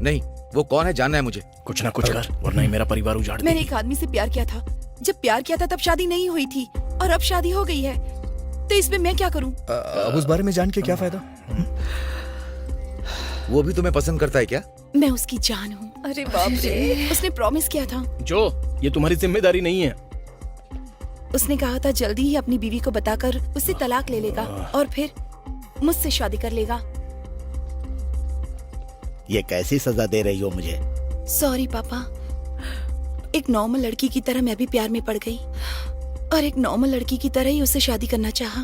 नहीं, वो कौन है जानना है मुझे। कुछ ना कुछ कर, वरना ही मेरा परिवार उजाड़ मैंने देगी। एक आदमी से प्यार किया था। जब प्यार किया था तब शादी नहीं हुई थी, और अब शादी हो गई है, तो इसमें मैं क्या करूं? अब उस बारे में जान के क्या फायदा? वो भी तुम्हें पसंद करता है क्या? मैं उसकी जान हूँ। अरे बाप रे। उसने प्रॉमिस किया था। जो, ये तुम्हारी जिम्मेदारी नहीं है। उसने कहा था जल्दी ही अपनी बीवी को बताकर उससे तलाक ले लेगा और फिर मुझसे शादी कर लेगा। ये कैसी सजा दे रही हो मुझे? सॉरी पापा, एक नॉर्मल लड़की की तरह मैं भी प्यार में पड़ गई और एक नॉर्मल लड़की की तरह ही उससे शादी करना चाहा।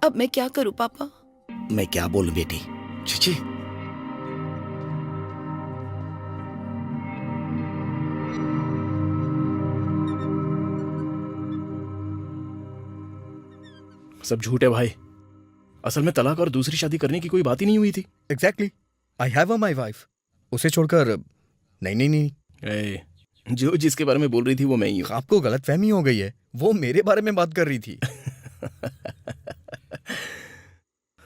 अब मैं क्या करूं पापा? मैं क्या बोलूं बेटी? चीची, सब झूठ है भाई। असल में तलाक और दूसरी शादी करने की कोई बात ही नहीं हुई थी। Exactly, I have a my wife. उसे छोड़कर नहीं नहीं नहीं। ए, जो जिसके बारे में बोल रही थी वो मैं ही हूँ। आपको गलतफहमी हो गई है, वो मेरे बारे में बात कर रही थी।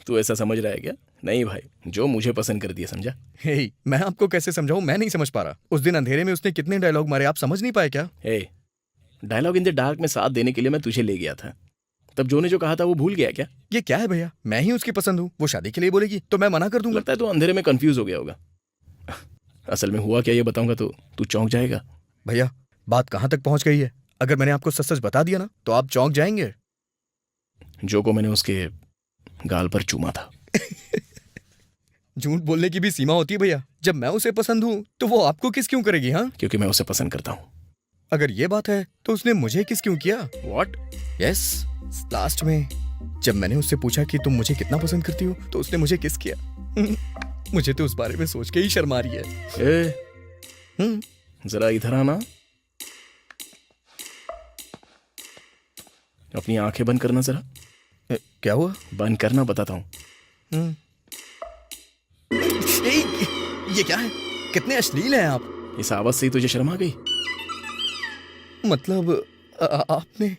तू ऐसा समझ रहा है क्या? नहीं भाई, जो मुझे पसंद कर दिया, समझा? हे, मैं आपको कैसे समझाऊं? मैं नहीं समझ पा रहा। उस दिन अंधेरे में उसने कितने डायलॉग मारे, आप समझ नहीं पाए क्या? ए, डायलॉग इन द डार्क में साथ देने के लिए मैं तुझे ले गया था। तब जो ने जो कहा था वो भूल गया क्या? ये क्या है भैया? मैं ही उसकी पसंद हूँ, वो शादी के लिए बोलेगी तो मैं मना कर दूंगा। लगता है तू अंधेरे में कंफ्यूज हो गया होगा। असल में हुआ क्या ये बताऊंगा तो तू चौंक जाएगा। भैया, बात कहाँ तक पहुंच गई है? अगर मैंने आपको सच सच बता दिया ना तो आप चौंक जाएंगे। जो को मैंने उसके गाल पर चूमा था। झूठ बोलने की भी सीमा होती है भैया। जब मैं उसे पसंद हूँ तो वो आपको किस क्यों करेगी? हाँ, क्योंकि मैं उसे पसंद करता हूँ। अगर ये बात है तो उसने मुझे किस क्यों किया? व्हाट? यस, लास्ट में जब मैंने उससे पूछा कि तुम मुझे कितना पसंद करती हो तो उसने मुझे किस किया। मुझे तो उस बारे में सोच के ही शर्म आ रही है। ए, जरा इधर आना। अपनी आंखें बंद करना जरा। क्या हुआ? बंद करना, बताता हूँ। ये क्या है? कितने अश्लील हैं आप। इस आवाज से ही तुझे शर्म आ गई? मतलब आपने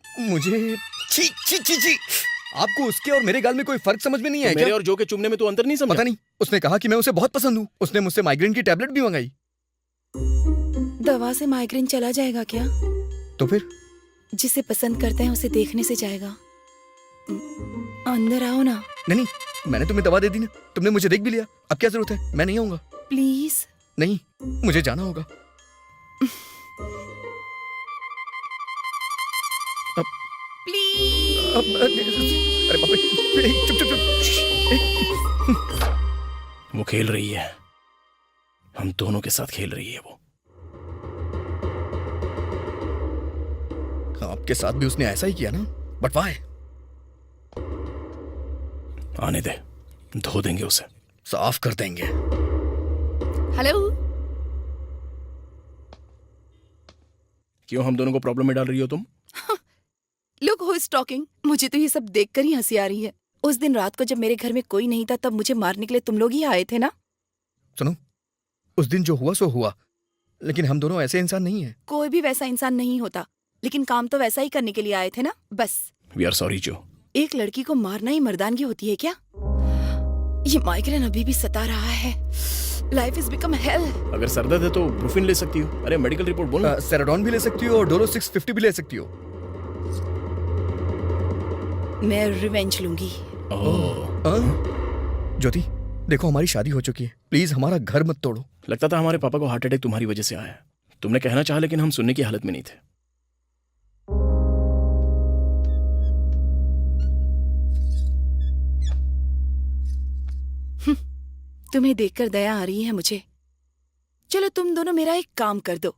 मुझे छी छी छी छी। आपको उसके और मेरे गाल में कोई फर्क समझ में नहीं है तो मेरे क्या? और जो के चुमने में तू अंतर नहीं समझा? पता नहीं, उसने कहा कि मैं उसे बहुत पसंद हूँ। उसने मुझसे माइग्रेन की टैबलेट भी मंगाई। दवा से माइग्रेन चला जाएगा क्या? तो फिर जिसे पसंद करते हैं उसे देखने से जाएगा। अंदर आओ ना नहीं, मैंने तुम्हें दवा दे दी ना, तुमने मुझे देख भी लिया। अब क्या जरूरत है? मैं नहीं आऊंगा। प्लीज। नहीं, मुझे जाना होगा। प्लीज। अरे बाप रे, चुप चुप चुप। वो खेल रही है, हम दोनों के साथ खेल रही है वो। आपके साथ भी उसने ऐसा ही किया ना, बट वाई? आने दे, धो देंगे उसे। साफ कर देंगे। हेलो। क्यों हम दोनों को प्रॉब्लम में डाल रही हो तुम? Look who is talking. मुझे तो ये सब देखकर ही हंसी आ रही है। उस दिन रात को जब मेरे घर में कोई नहीं था, तब मुझे मारने के लिए तुम लोग ही आए थे ना? सुनो, उस दिन जो हुआ सो हुआ, लेकिन हम दोनों ऐसे इंसान नहीं हैं। कोई भी वैसा इंसान नहीं होता, लेकिन काम तो वैसा ही करने के लिए आए थे ना, बस। वी आर सॉरी जो। एक लड़की को मारना ही मर्दानगी होती है क्या? ये माइग्रेन अभी भी सता रहा है। Life is become hello. अगर सर दर्द है तो ब्रूफिन ले सकती हो। अरे मेडिकल रिपोर्ट बोलना। सेराडॉन भी ले सकती हो और डोलो 650 भी ले सकती हो। मैं रिवेंज लूंगी। ज्योति, देखो हमारी शादी हो चुकी है, प्लीज हमारा घर मत तोड़ो। लगता था हमारे पापा को हार्ट अटैक तुम्हारी वजह से आया है। तुमने कहना चाहा, लेकिन हम सुनने की हालत में नहीं थे। तुम्हें देखकर दया आ रही है मुझे। चलो तुम दोनों मेरा एक काम कर दो,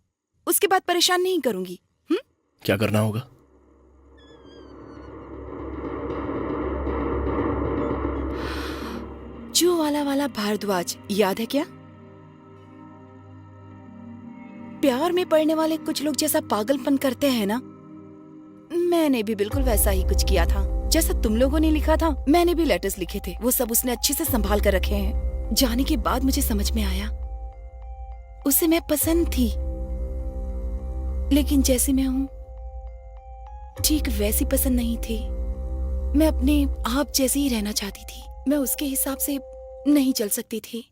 उसके बाद परेशान नहीं करूंगी। क्या करना होगा? जो वाला भारद्वाज याद है क्या? प्यार में पड़ने वाले कुछ लोग जैसा पागलपन करते हैं ना, मैंने भी बिल्कुल वैसा ही कुछ किया था। जैसा तुम लोगों ने लिखा था, मैंने भी लेटर्स लिखे थे। वो सब उसने अच्छे से संभाल कर रखे हैं। जाने के बाद मुझे समझ में आया, उसे मैं पसंद थी, लेकिन जैसी मैं हूं ठीक वैसी पसंद नहीं थी। मैं अपने आप जैसी ही रहना चाहती थी। मैं उसके हिसाब से नहीं चल सकती थी।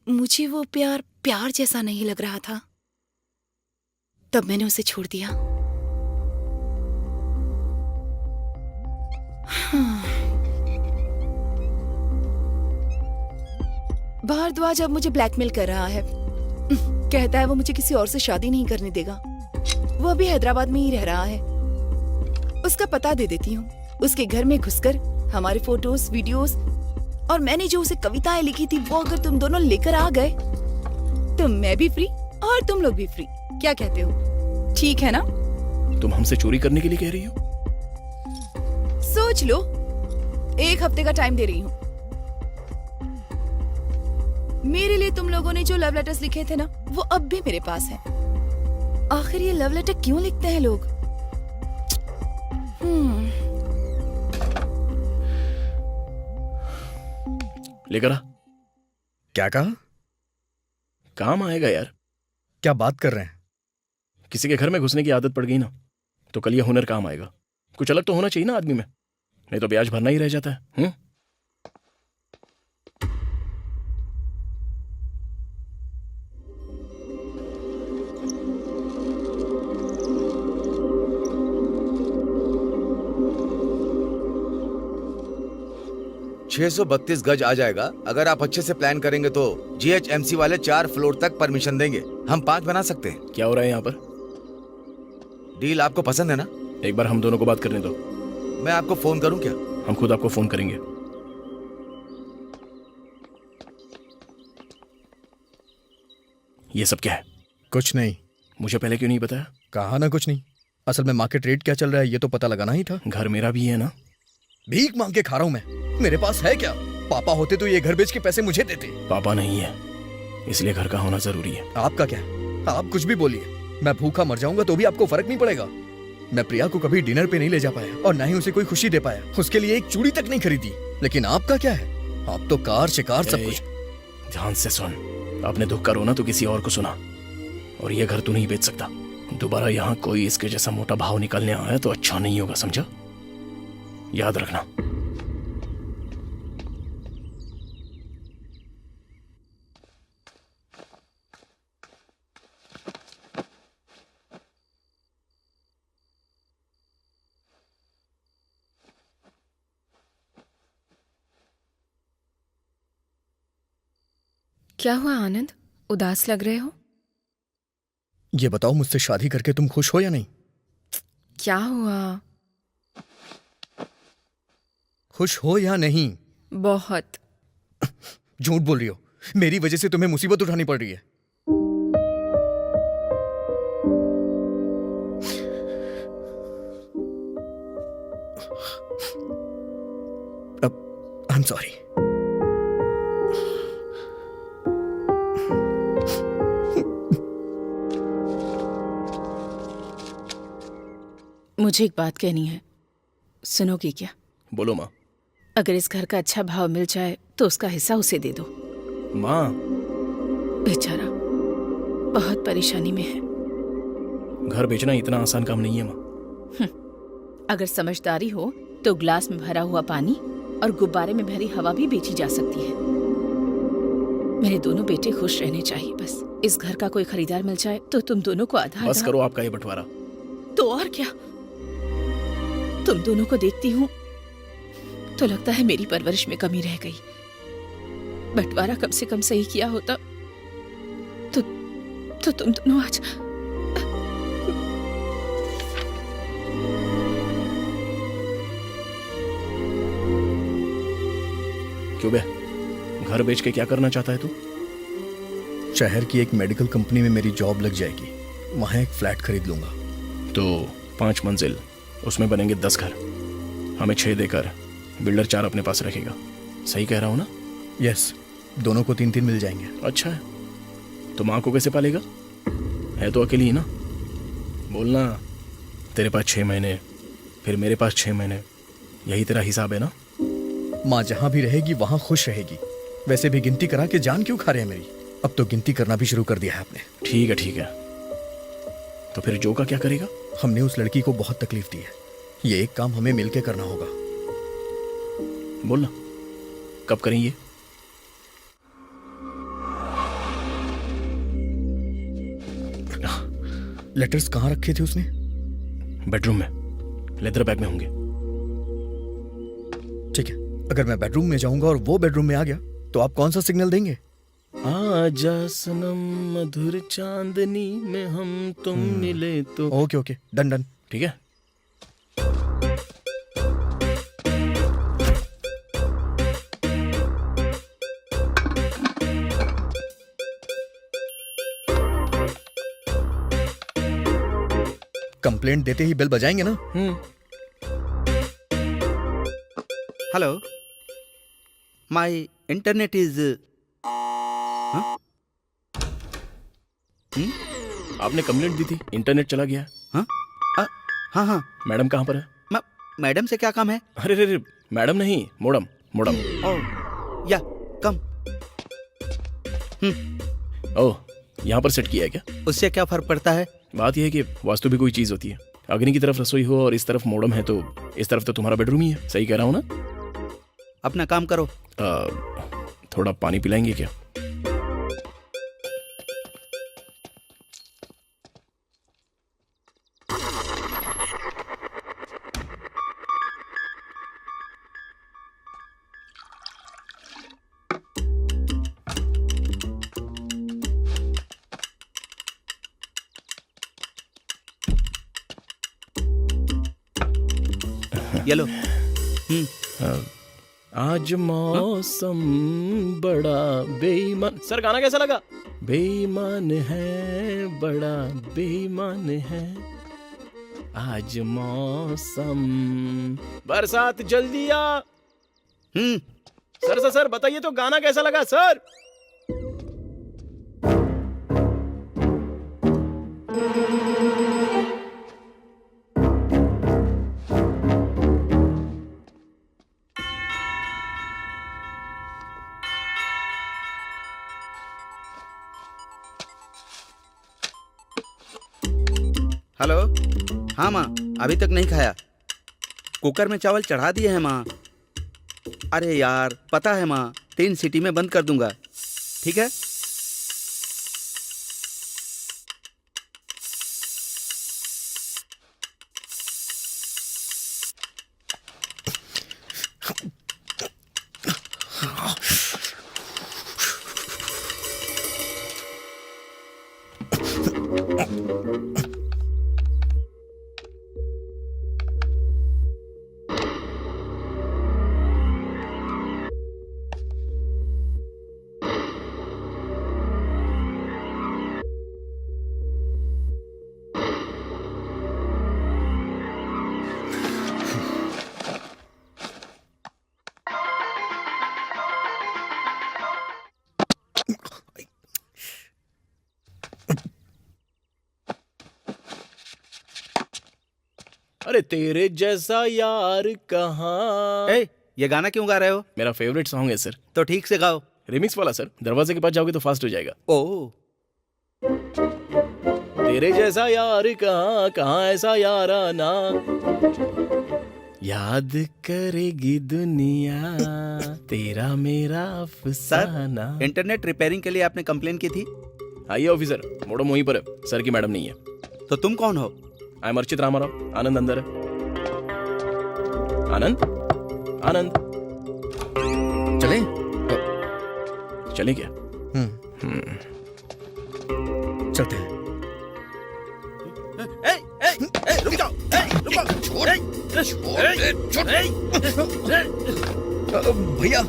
मुझे वो प्यार जैसा नहीं लग रहा था। तब मैंने उसे छोड़ दिया। भारद्वाज अब मुझे ब्लैकमेल कर रहा है। कहता है वो मुझे किसी और से शादी नहीं करने देगा। वो अभी हैदराबाद में ही रह रहा है। उसका पता दे देती हूँ। उसके घर में घुसकर हमारे फोटोज, वीडियोस और मैंने जो उसे कविताएं लिखी थी, वो अगर तुम दोनों लेकर आ गए तो मैं भी फ्री और तुम लोग भी फ्री। क्या कहते हो? ठीक है ना? तुम हमसे चोरी करने के लिए कह रही हो? सोच लो, 1 हफ्ते का टाइम दे रही हूँ। मेरे लिए तुम लोगों ने जो लव लेटर्स लिखे थे ना, वो अब भी मेरे पास है। आखिर ये लव लेटर क्यों लिखते हैं लोग? लेकर आ। क्या कहा? काम आएगा यार। क्या बात कर रहे हैं? किसी के घर में घुसने की आदत पड़ गई ना, तो कल ये हुनर काम आएगा। कुछ अलग तो होना चाहिए ना आदमी में, नहीं तो ब्याज भरना ही रह जाता है। $632 गज आ जाएगा। अगर आप अच्छे से प्लान करेंगे तो GHMC वाले 4 फ्लोर तक परमिशन देंगे। हम 5 बना सकते हैं। क्या हो रहा है यहाँ पर? डील आपको पसंद है ना? एक बार हम दोनों को बात करने दो। मैं आपको फोन करूं क्या? हम खुद आपको फोन करेंगे। ये सब क्या है? कुछ नहीं। मुझे पहले क्यों नहीं बताया? कहा ना कुछ नहीं। असल में मार्केट रेट क्या चल रहा है ये तो पता लगाना ही था। घर मेरा भी है ना। भीख मांग के खा रहा हूं मैं। मेरे पास है क्या? पापा होते तो ये घर बेच के पैसे मुझे देते। पापा नहीं है, इसलिए घर का होना जरूरी है। आपका क्या है? आप कुछ भी बोलिए, मैं भूखा मर जाऊंगा तो भी आपको फर्क नहीं पड़ेगा। मैं प्रिया को कभी डिनर पे नहीं ले जा पाया और ना ही उसे कोई खुशी दे पाया। उसके लिए एक चूड़ी तक नहीं खरीदी। लेकिन आपका क्या है? आप तो कार शिकार सब कुछ। ध्यान से सुन, अपने दुख का रोना तो किसी और को सुना, और ये घर तू नहीं बेच सकता। दोबारा यहाँ कोई इसके जैसा मोटा भाव निकलने आया तो अच्छा नहीं होगा, समझा? याद रखना। क्या हुआ आनंद, उदास लग रहे हो? ये बताओ, मुझसे शादी करके तुम खुश हो या नहीं? क्या हुआ? खुश हो या नहीं? बहुत। झूठ बोल रही हो। मेरी वजह से तुम्हें मुसीबत उठानी पड़ रही है। आई एम सॉरी। मुझे एक बात कहनी है, सुनोगी क्या? बोलो माँ। अगर इस घर का अच्छा भाव मिल जाए तो उसका हिस्सा उसे दे दो। माँ, बेचारा बहुत परेशानी में है। घर बेचना इतना आसान काम नहीं है माँ। अगर समझदारी हो तो ग्लास में भरा हुआ पानी और गुब्बारे में भरी हवा भी बेची जा सकती है। मेरे दोनों बेटे खुश रहने चाहिए बस। इस घर का कोई खरीदार मिल जाए तो तुम दोनों को आधा बस आधा। करो आपका ये बंटवारा। तो और क्या, तुम दोनों को देखती हूँ तो लगता है मेरी परवरिश में कमी रह गई। बंटवारा कम से कम सही किया होता तो तुम दोनों आज। क्यों बे, घर बेच के क्या करना चाहता है तू? शहर की एक मेडिकल कंपनी में मेरी जॉब लग जाएगी, वहां एक फ्लैट खरीद लूंगा। तो 5 मंजिल, उसमें बनेंगे 10 घर, हमें 6 देकर बिल्डर 4 अपने पास रखेगा। सही कह रहा हूं ना? यस, दोनों को 3-3 मिल जाएंगे। अच्छा है। तो माँ को कैसे पालेगा? है तो अकेली ही ना। बोलना, तेरे पास 6 महीने, फिर मेरे पास 6 महीने, यही तेरा हिसाब है ना? माँ जहां भी रहेगी वहां खुश रहेगी। वैसे भी गिनती करा के जान क्यों खा रहे हैं मेरी? अब तो गिनती करना भी शुरू कर दिया है आपने। ठीक है ठीक है। तो फिर जो का क्या करेगा? हमने उस लड़की को बहुत तकलीफ दी है, ये एक काम हमें मिलके करना होगा। बोलना, कब करेंगे? लेटर्स कहाँ रखे थे उसने? बेडरूम में, लेदर बैग में होंगे। ठीक है, अगर मैं बेडरूम में जाऊंगा और वो बेडरूम में आ गया तो आप कौन सा सिग्नल देंगे? आजा सनम मधुर चांदनी में हम तुम मिले तो। Okay okay, done done. ठीक है। कंप्लेंट देते ही बेल बजाएंगे ना? Hello, my internet is. आपने कंप्लेंट दी थी, इंटरनेट चला गया। हाँ हाँ हाँ। मैडम कहाँ पर है? मैडम से क्या काम है? अरे रे रे, मैडम नहीं, मोडम मोडम। ओह या कम। ओह, यहाँ पर सेट किया है क्या? उससे क्या फर्क पड़ता है? बात यह है कि वास्तु भी कोई चीज होती है। अग्नि की तरफ रसोई हो और इस तरफ मोडम है, तो इस तरफ तो तुम्हारा बेडरूम ही है। सही कह रहा हूँ ना? अपना काम करो। थोड़ा पानी पिलाएंगे क्या? ये लो। आज मौसम बड़ा बेईमान। सर गाना कैसा लगा? बेईमान है, बड़ा बेईमान है, आज मौसम। बरसात जल्दी आ। सर बताइए तो गाना कैसा लगा सर? हेलो। हाँ माँ, अभी तक नहीं खाया। कुकर में चावल चढ़ा दिए हैं माँ। अरे यार, पता है माँ, 3 सीटी में बंद कर दूंगा। ठीक है। अरे तेरे जैसा यार कहाँ। ए, ये गाना क्यों गा रहे हो? मेरा फेवरेट सॉन्ग है सर। तो ठीक से गाओ। रिमिक्स वाला सर, दरवाजे के पास जाओगे तो फास्ट हो जाएगा। ओ, तेरे जैसा यार कहाँ, कहाँ ऐसा याराना, याद करेगी दुनिया तेरा मेरा अफसाना। इंटरनेट रिपेयरिंग के लिए आपने कंप्लेन की थी। आइए ऑफिसर, मोड़ो वहीं पर है, सर की मैडम नहीं है। तो तुम कौन हो? I am Archit Ramarao. आनंद अंदर है। आनंद, आनंद चले? चले क्या? चलते हैं। रुक जाओ, भैया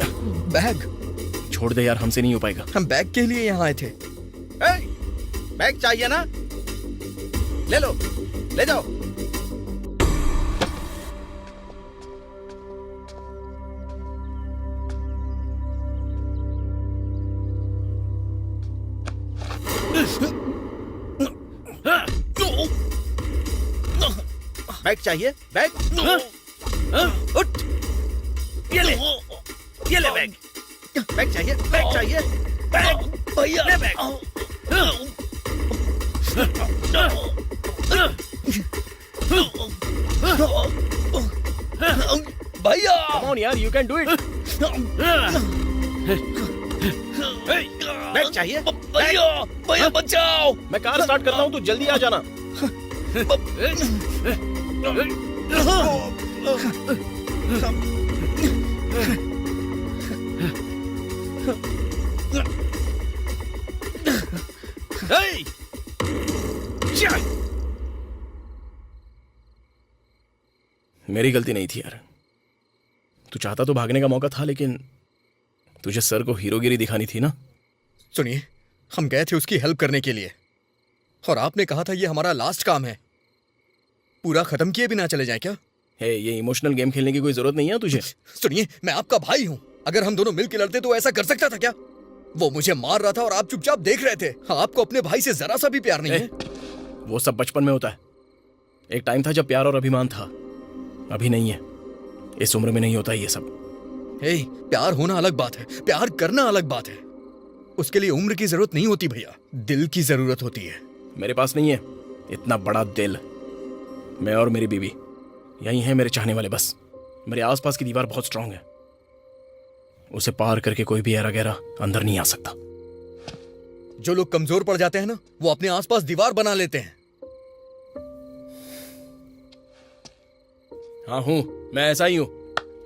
बैग, छोड़ दे यार, हमसे नहीं हो पाएगा। हम बैग के लिए यहाँ आए थे। बैग चाहिए ना? ले लो, ले जाओ। बैग चाहिए? बैग उठ, ये ले बैग। बैग चाहिए? बैग चाहिए? बैग भैया, ले बैग। भैया Come on यार, you can do it। Bag चाहिए? भैया भैया बचाओ। मैं कार स्टार्ट करता हूँ, तो जल्दी आ जाना। मेरी गलती नहीं थी यार। तू चाहता तो भागने का मौका था, लेकिन तुझे सर को हीरोगिरी दिखानी थी ना। सुनिए, हम गए थे उसकी हेल्प करने के लिए, और आपने कहा था ये हमारा लास्ट काम है। पूरा खत्म किए बिना चले जाए क्या? हे, ये इमोशनल गेम खेलने की कोई जरूरत नहीं है तुझे। सुनिए, मैं आपका भाई हूं। अगर हम दोनों मिलकर लड़ते तो ऐसा कर सकता था क्या? वो मुझे मार रहा था और आप चुपचाप देख रहे थे। आपको अपने भाई से जरा सा भी प्यार नहीं है। वो सब बचपन में होता है। एक टाइम था जब प्यार और अभिमान था, अभी नहीं है। इस उम्र में नहीं होता ये सब। प्यार होना अलग बात है, प्यार करना अलग बात है। उसके लिए उम्र की जरूरत नहीं होती भैया, दिल की जरूरत होती है। मेरे पास नहीं है इतना बड़ा दिल। मैं और मेरी बीवी यही है मेरे चाहने वाले। बस मेरे आसपास की दीवार बहुत स्ट्रांग है, उसे पार करके कोई भी ऐरा गैरा अंदर नहीं आ सकता। जो लोग कमजोर पड़ जाते हैं ना, वो अपने आसपास दीवार बना लेते हैं। हाँ हूं, मैं ऐसा ही हूं।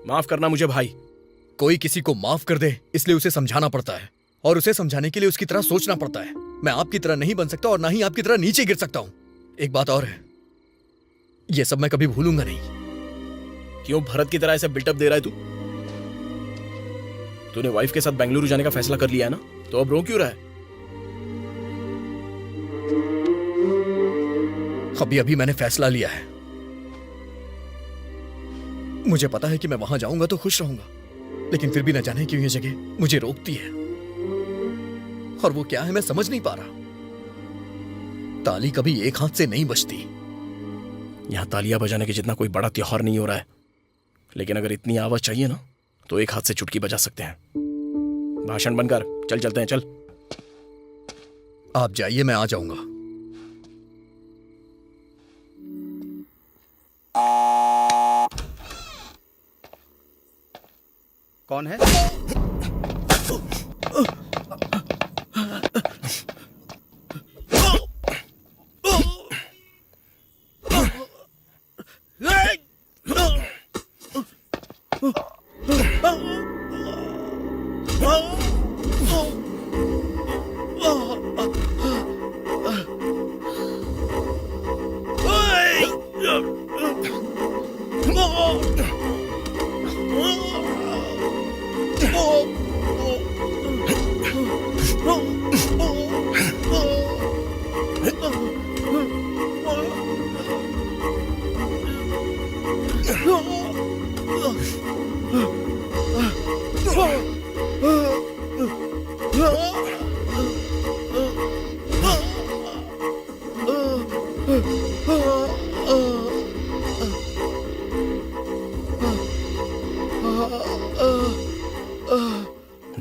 माफ करना मुझे भाई। कोई किसी को माफ कर दे, इसलिए उसे समझाना पड़ता है, और उसे समझाने के लिए उसकी तरह सोचना पड़ता है। मैं आपकी तरह नहीं बन सकता, और ना ही आपकी तरह नीचे गिर सकता हूं। एक बात और है, यह सब मैं कभी भूलूंगा नहीं। क्यों भरत की तरह ऐसे बिल्टअप दे रहा है तू? तूने वाइफ के साथ बेंगलुरु जाने का फैसला कर लिया है ना, तो अब रो क्यों रहा है? अभी अभी मैंने फैसला लिया है। मुझे पता है कि मैं वहां जाऊंगा तो खुश रहूंगा, लेकिन फिर भी न जाने क्यों ये जगह मुझे रोकती है, और वो क्या है मैं समझ नहीं पा रहा। ताली कभी एक हाथ से नहीं बजती। यहां तालियां बजाने के जितना कोई बड़ा त्योहार नहीं हो रहा है, लेकिन अगर इतनी आवाज चाहिए ना, तो एक हाथ से चुटकी बजा सकते हैं। भाषण बनकर चल चलते हैं, चल। आप जाइए, मैं आ जाऊंगा। कौन है?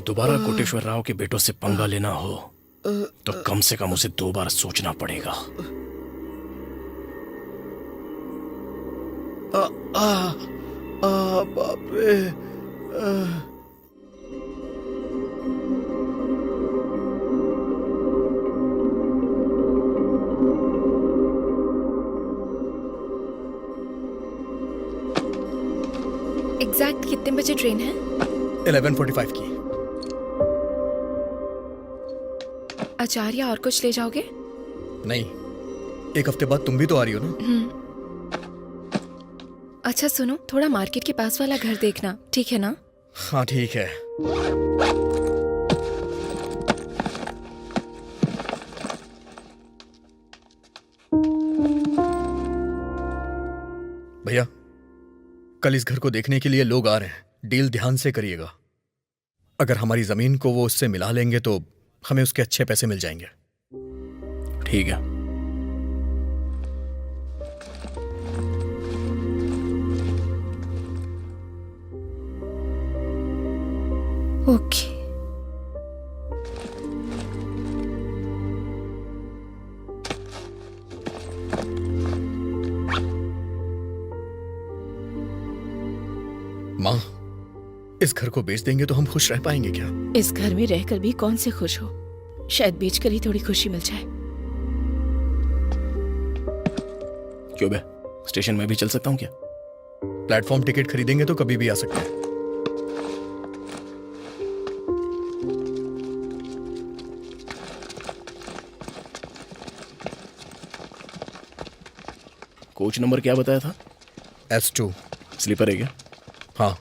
दोबारा कोटेश्वर राव के बेटों से पंगा लेना हो तो कम से कम उसे 2 बार सोचना पड़ेगा। बाप रे। एग्जैक्ट कितने बजे ट्रेन है? 11:45 की। अचार या और कुछ ले जाओगे? नहीं, 1 हफ्ते बाद तुम भी तो आ रही हो ना। अच्छा सुनो, थोड़ा मार्केट के पास वाला घर देखना, ठीक है ना? हाँ ठीक है। भैया, कल इस घर को देखने के लिए लोग आ रहे हैं, डील ध्यान से करिएगा। अगर हमारी जमीन को वो उससे मिला लेंगे तो हमें उसके अच्छे पैसे मिल जाएंगे। ठीक है। ओके। माँ, इस घर को बेच देंगे तो हम खुश रह पाएंगे क्या? इस घर में रहकर भी कौन से खुश हो? शायद बेचकर ही थोड़ी खुशी मिल जाए। क्यों बे, स्टेशन में भी चल सकता हूँ क्या? प्लेटफॉर्म टिकट खरीदेंगे तो कभी भी आ सकते हैं। कोच नंबर क्या बताया था? S2। स्लीपर है क्या? हाँ।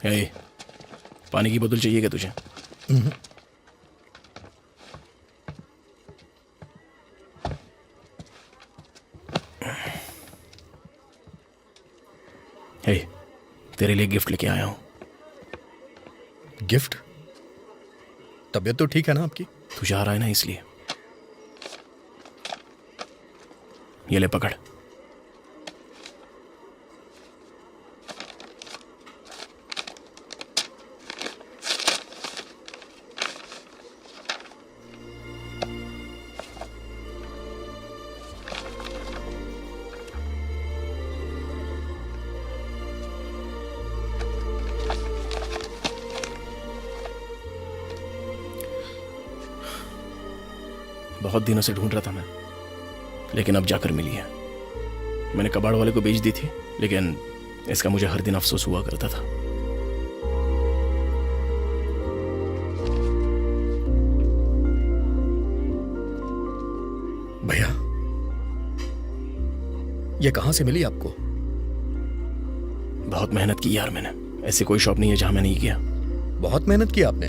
हे, पानी की बोतल चाहिए क्या तुझे? हे, तेरे लिए गिफ्ट लेके आया हूं। गिफ्ट? तबीयत तो ठीक है ना आपकी? तू जा रहा है ना, इसलिए। ये ले पकड़। बहुत दिनों से ढूंढ रहा था मैं, लेकिन अब जाकर मिली है। मैंने कबाड़ वाले को बेच दी थी, लेकिन इसका मुझे हर दिन अफसोस हुआ करता था। भैया, ये कहां से मिली आपको? बहुत मेहनत की यार मैंने। ऐसी कोई शॉप नहीं है जहां मैं नहीं किया। बहुत मेहनत की आपने,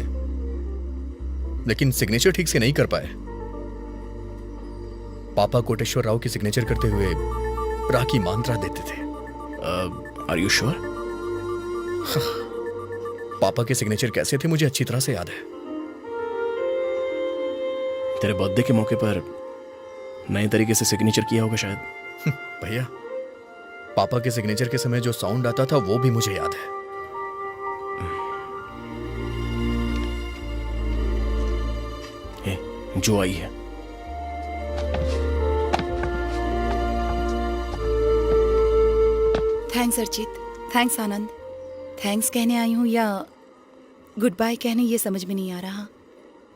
लेकिन सिग्नेचर ठीक से नहीं कर पाए। पापा कोटेश्वर राव की सिग्नेचर करते हुए राखी मंत्रा देते थे। Are you sure? पापा के सिग्नेचर कैसे थे मुझे अच्छी तरह से याद है। तेरे बर्थडे के मौके पर नए तरीके से सिग्नेचर किया होगा शायद। भैया, पापा के सिग्नेचर के समय जो साउंड आता था वो भी मुझे याद है। जो आई है। थैंक्स अर्चित, थैंक्स आनंद। थैंक्स कहने आई हूँ या गुड बाय कहने, ये समझ में नहीं आ रहा।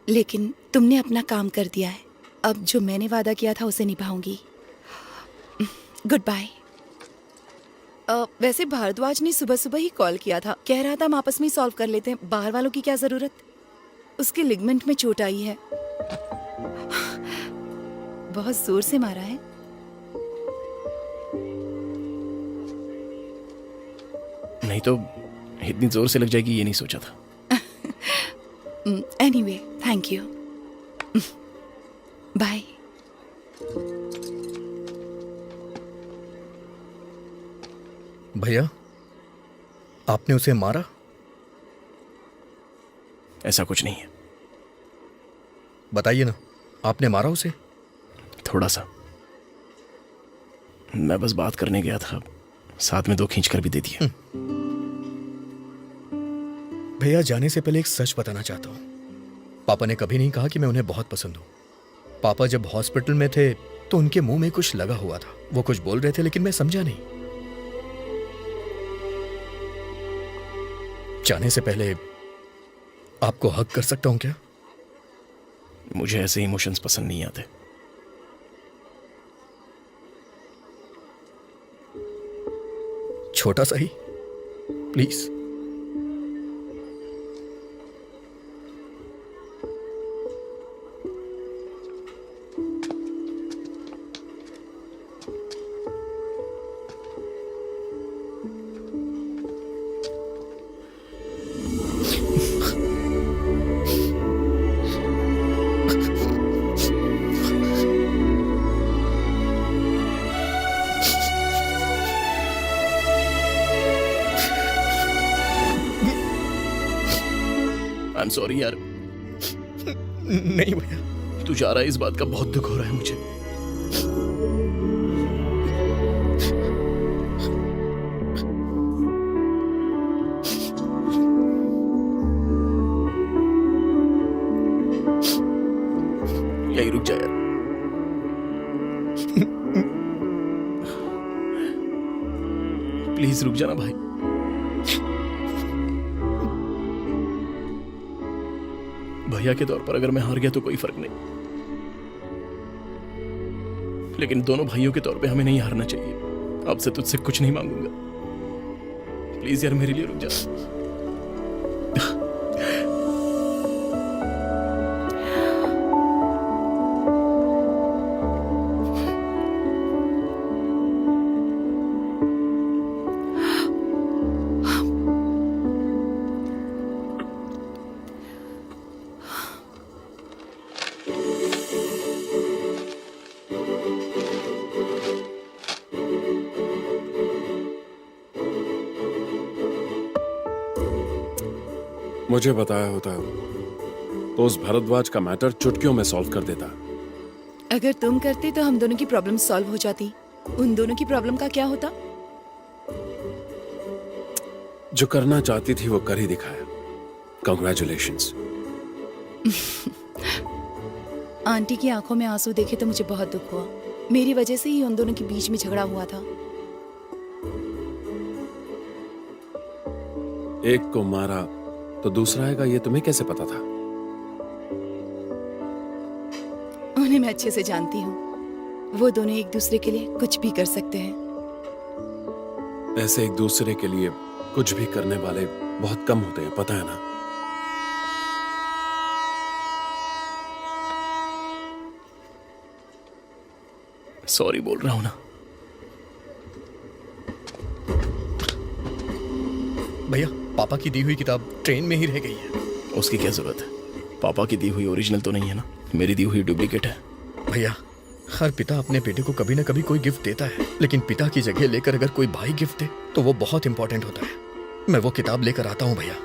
लेकिन तुमने अपना काम कर दिया है। अब जो मैंने वादा किया था उसे निभाऊंगी। Good bye. वैसे भारद्वाज ने सुबह सुबह ही कॉल किया था, कह रहा था हम आपस में ही सॉल्व कर लेते हैं, बाहर वालों की क्या जरूरत। उसके लिगमेंट में चोट आई है, बहुत जोर से मारा है। नहीं तो इतनी जोर से लग जाएगी ये नहीं सोचा था। Anyway, thank you. बाय। भैया, आपने उसे मारा? ऐसा कुछ नहीं है। बताइए ना, आपने मारा उसे? थोड़ा सा। मैं बस बात करने गया था, साथ में 2 खींच कर भी दे दिया। भैया, जाने से पहले एक सच बताना चाहता हूं। पापा ने कभी नहीं कहा कि मैं उन्हें बहुत पसंद हूं। पापा जब हॉस्पिटल में थे तो उनके मुंह में कुछ लगा हुआ था। वो कुछ बोल रहे थे लेकिन मैं समझा नहीं। जाने से पहले आपको हक कर सकता हूं क्या? मुझे ऐसे इमोशंस पसंद नहीं आते। छोटा सा ही, प्लीज। आई एम सॉरी यार। नहीं भैया, तू जा रहा है, इस बात का बहुत दुख हो रहा है मुझे। यही रुक जा यार। प्लीज रुक जाना भाई। भैया के तौर पर अगर मैं हार गया तो कोई फर्क नहीं, लेकिन दोनों भाइयों के तौर पे हमें नहीं हारना चाहिए। अब से तुझसे कुछ नहीं मांगूंगा। प्लीज यार, मेरे लिए रुक जा। मुझे बताया होता तो उस भरद्वाज का मैटर चुटकियों में सॉल्व कर देता। अगर तुम करते तो हम दोनों की प्रॉब्लम सॉल्व हो जाती। उन दोनों की प्रॉब्लम का क्या होता? जो करना चाहती थी वो कर ही दिखाया। कांग्रेचुलेशंस। आंटी की आंखों में आंसू देखे तो मुझे बहुत दुख हुआ। मेरी वजह से ही उन दोनों के बीच में झगड़ा हुआ था। एक को मारा तो दूसरा आएगा, ये तुम्हें कैसे पता था? उन्हें मैं अच्छे से जानती हूँ। वो दोनों एक दूसरे के लिए कुछ भी कर सकते हैं। ऐसे एक दूसरे के लिए कुछ भी करने वाले बहुत कम होते हैं, पता है ना? सॉरी बोल रहा हूं ना। भैया, पापा की दी हुई किताब ट्रेन में ही रह गई है। उसकी क्या जरूरत है? पापा की दी हुई ओरिजिनल तो नहीं है ना, मेरी दी हुई डुप्लीकेट है। भैया, हर पिता अपने बेटे को कभी ना कभी कोई गिफ्ट देता है, लेकिन पिता की जगह लेकर अगर कोई भाई गिफ्ट दे तो वो बहुत इंपॉर्टेंट होता है। मैं वो किताब लेकर आता हूँ भैया।